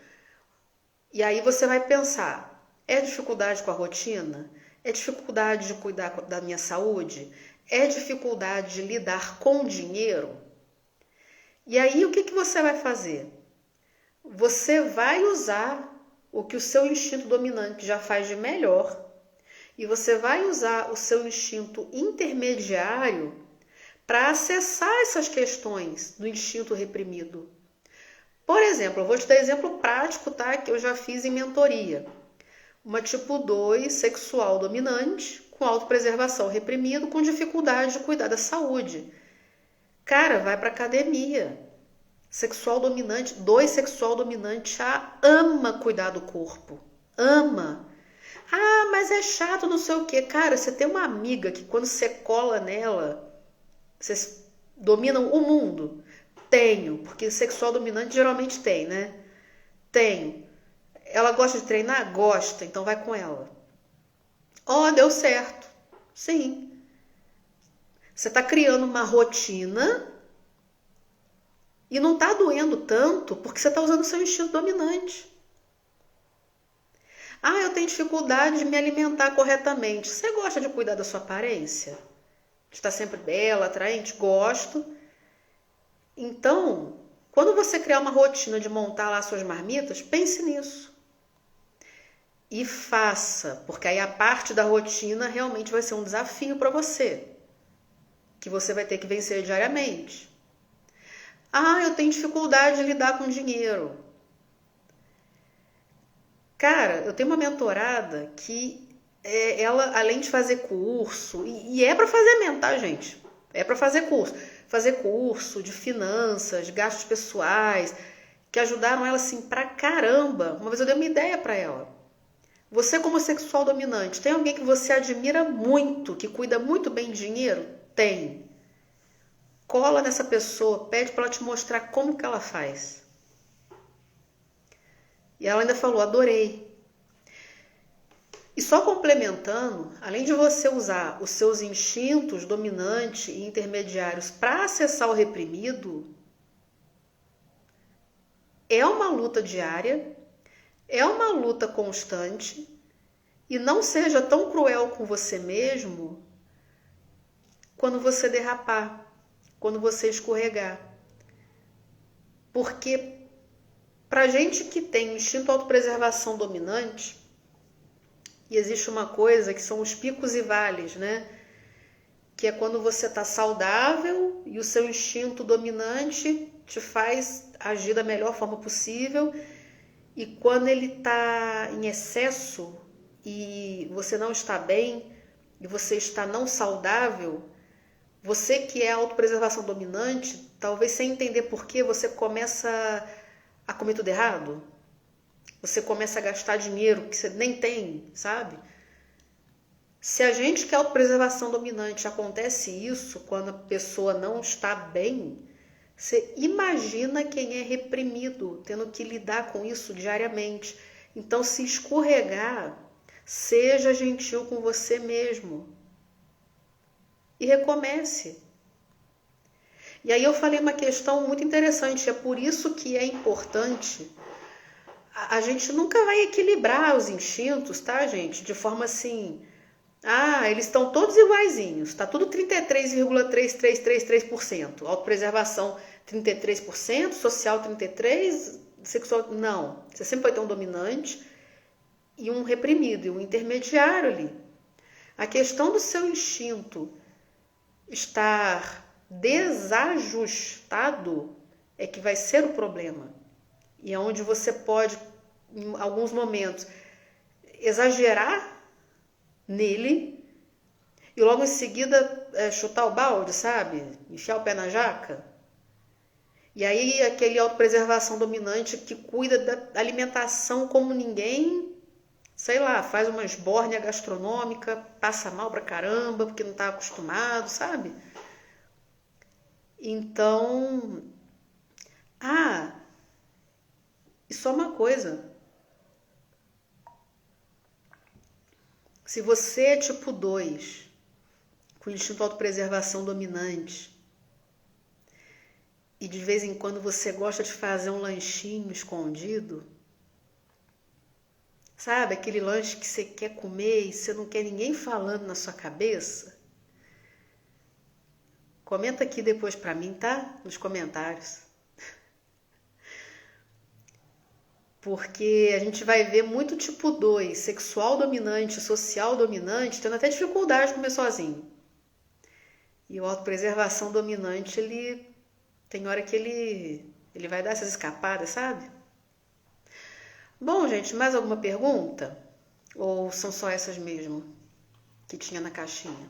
E aí você vai pensar, é dificuldade com a rotina? É dificuldade de cuidar da minha saúde? É dificuldade de lidar com dinheiro? E aí o que você vai fazer? Você vai usar o que o seu instinto dominante já faz de melhor e você vai usar o seu instinto intermediário para acessar essas questões do instinto reprimido. Por exemplo, eu vou te dar exemplo prático, tá? Que eu já fiz em mentoria. Uma tipo 2 sexual dominante, com autopreservação reprimido, com dificuldade de cuidar da saúde. Cara, vai pra academia. Sexual dominante, 2 sexual dominante já ama cuidar do corpo. Ama. Ah, mas é chato, não sei o quê. Cara, você tem uma amiga que quando você cola nela, vocês dominam o mundo? Tenho, porque sexual dominante geralmente tem, né? Tenho. Ela gosta de treinar? Gosta, então vai com ela. Ó, deu certo. Sim. Você está criando uma rotina e não está doendo tanto porque você está usando o seu instinto dominante. Ah, eu tenho dificuldade de me alimentar corretamente. Você gosta de cuidar da sua aparência? De estar sempre bela, atraente? Gosto. Então, quando você criar uma rotina de montar lá suas marmitas, pense nisso. E faça, porque aí a parte da rotina realmente vai ser um desafio para você, que você vai ter que vencer diariamente. Ah, eu tenho dificuldade de lidar com dinheiro. Cara, eu tenho uma mentorada que ela, além de fazer curso, e é para fazer mesmo, tá, gente? É para fazer curso. Fazer curso de finanças, de gastos pessoais, que ajudaram ela assim pra caramba. Uma vez eu dei uma ideia para ela. Você, como sexual dominante, tem alguém que você admira muito, que cuida muito bem de dinheiro? Tem. Cola nessa pessoa, pede para ela te mostrar como que ela faz. E ela ainda falou, adorei. E só complementando, além de você usar os seus instintos dominante e intermediários para acessar o reprimido, é uma luta diária, é uma luta constante, e não seja tão cruel com você mesmo quando você derrapar, quando você escorregar. Porque pra gente que tem o instinto de autopreservação dominante, e existe uma coisa que são os picos e vales, né? Que é quando você tá saudável e o seu instinto dominante te faz agir da melhor forma possível, e quando ele tá em excesso e você não está bem, e você está não saudável, você que é a autopreservação dominante, talvez sem entender por que você começa a comer tudo errado. Você começa a gastar dinheiro que você nem tem, sabe? Se a gente que é autopreservação dominante acontece isso quando a pessoa não está bem, você imagina quem é reprimido, tendo que lidar com isso diariamente. Então, se escorregar, seja gentil com você mesmo e recomece. E aí eu falei uma questão muito interessante, é por isso que é importante a gente nunca vai equilibrar os instintos, tá, gente? De forma assim, eles estão todos iguaizinhos, tá tudo 33,3333%. Autopreservação 33%, social 33%, sexual não. Você sempre vai ter um dominante e um reprimido, e um intermediário ali. A questão do seu instinto estar desajustado é que vai ser o problema. E é onde você pode, em alguns momentos, exagerar nele e logo em seguida chutar o balde, sabe? Enfiar o pé na jaca. E aí aquele autopreservação dominante que cuida da alimentação como ninguém, sei lá, faz uma esbórnia gastronômica, passa mal pra caramba porque não tá acostumado, sabe? Então, e só uma coisa. Se você é tipo 2, com instinto de autopreservação dominante, e de vez em quando você gosta de fazer um lanchinho escondido, sabe? Aquele lanche que você quer comer e você não quer ninguém falando na sua cabeça. Comenta aqui depois pra mim, tá? Nos comentários. Porque a gente vai ver muito tipo 2, sexual dominante, social dominante, tendo até dificuldade de comer sozinho. E o autopreservação dominante, ele tem hora que ele vai dar essas escapadas, sabe? Bom, gente, mais alguma pergunta? Ou são só essas mesmo que tinha na caixinha?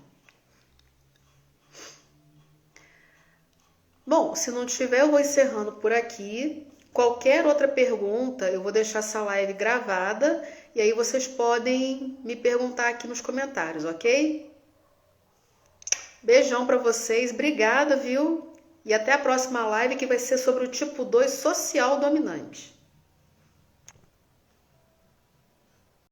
Bom, se não tiver, eu vou encerrando por aqui. Qualquer outra pergunta, eu vou deixar essa live gravada e aí vocês podem me perguntar aqui nos comentários, ok? Beijão pra vocês, obrigada, viu? E até a próxima live que vai ser sobre o tipo 2 social dominante.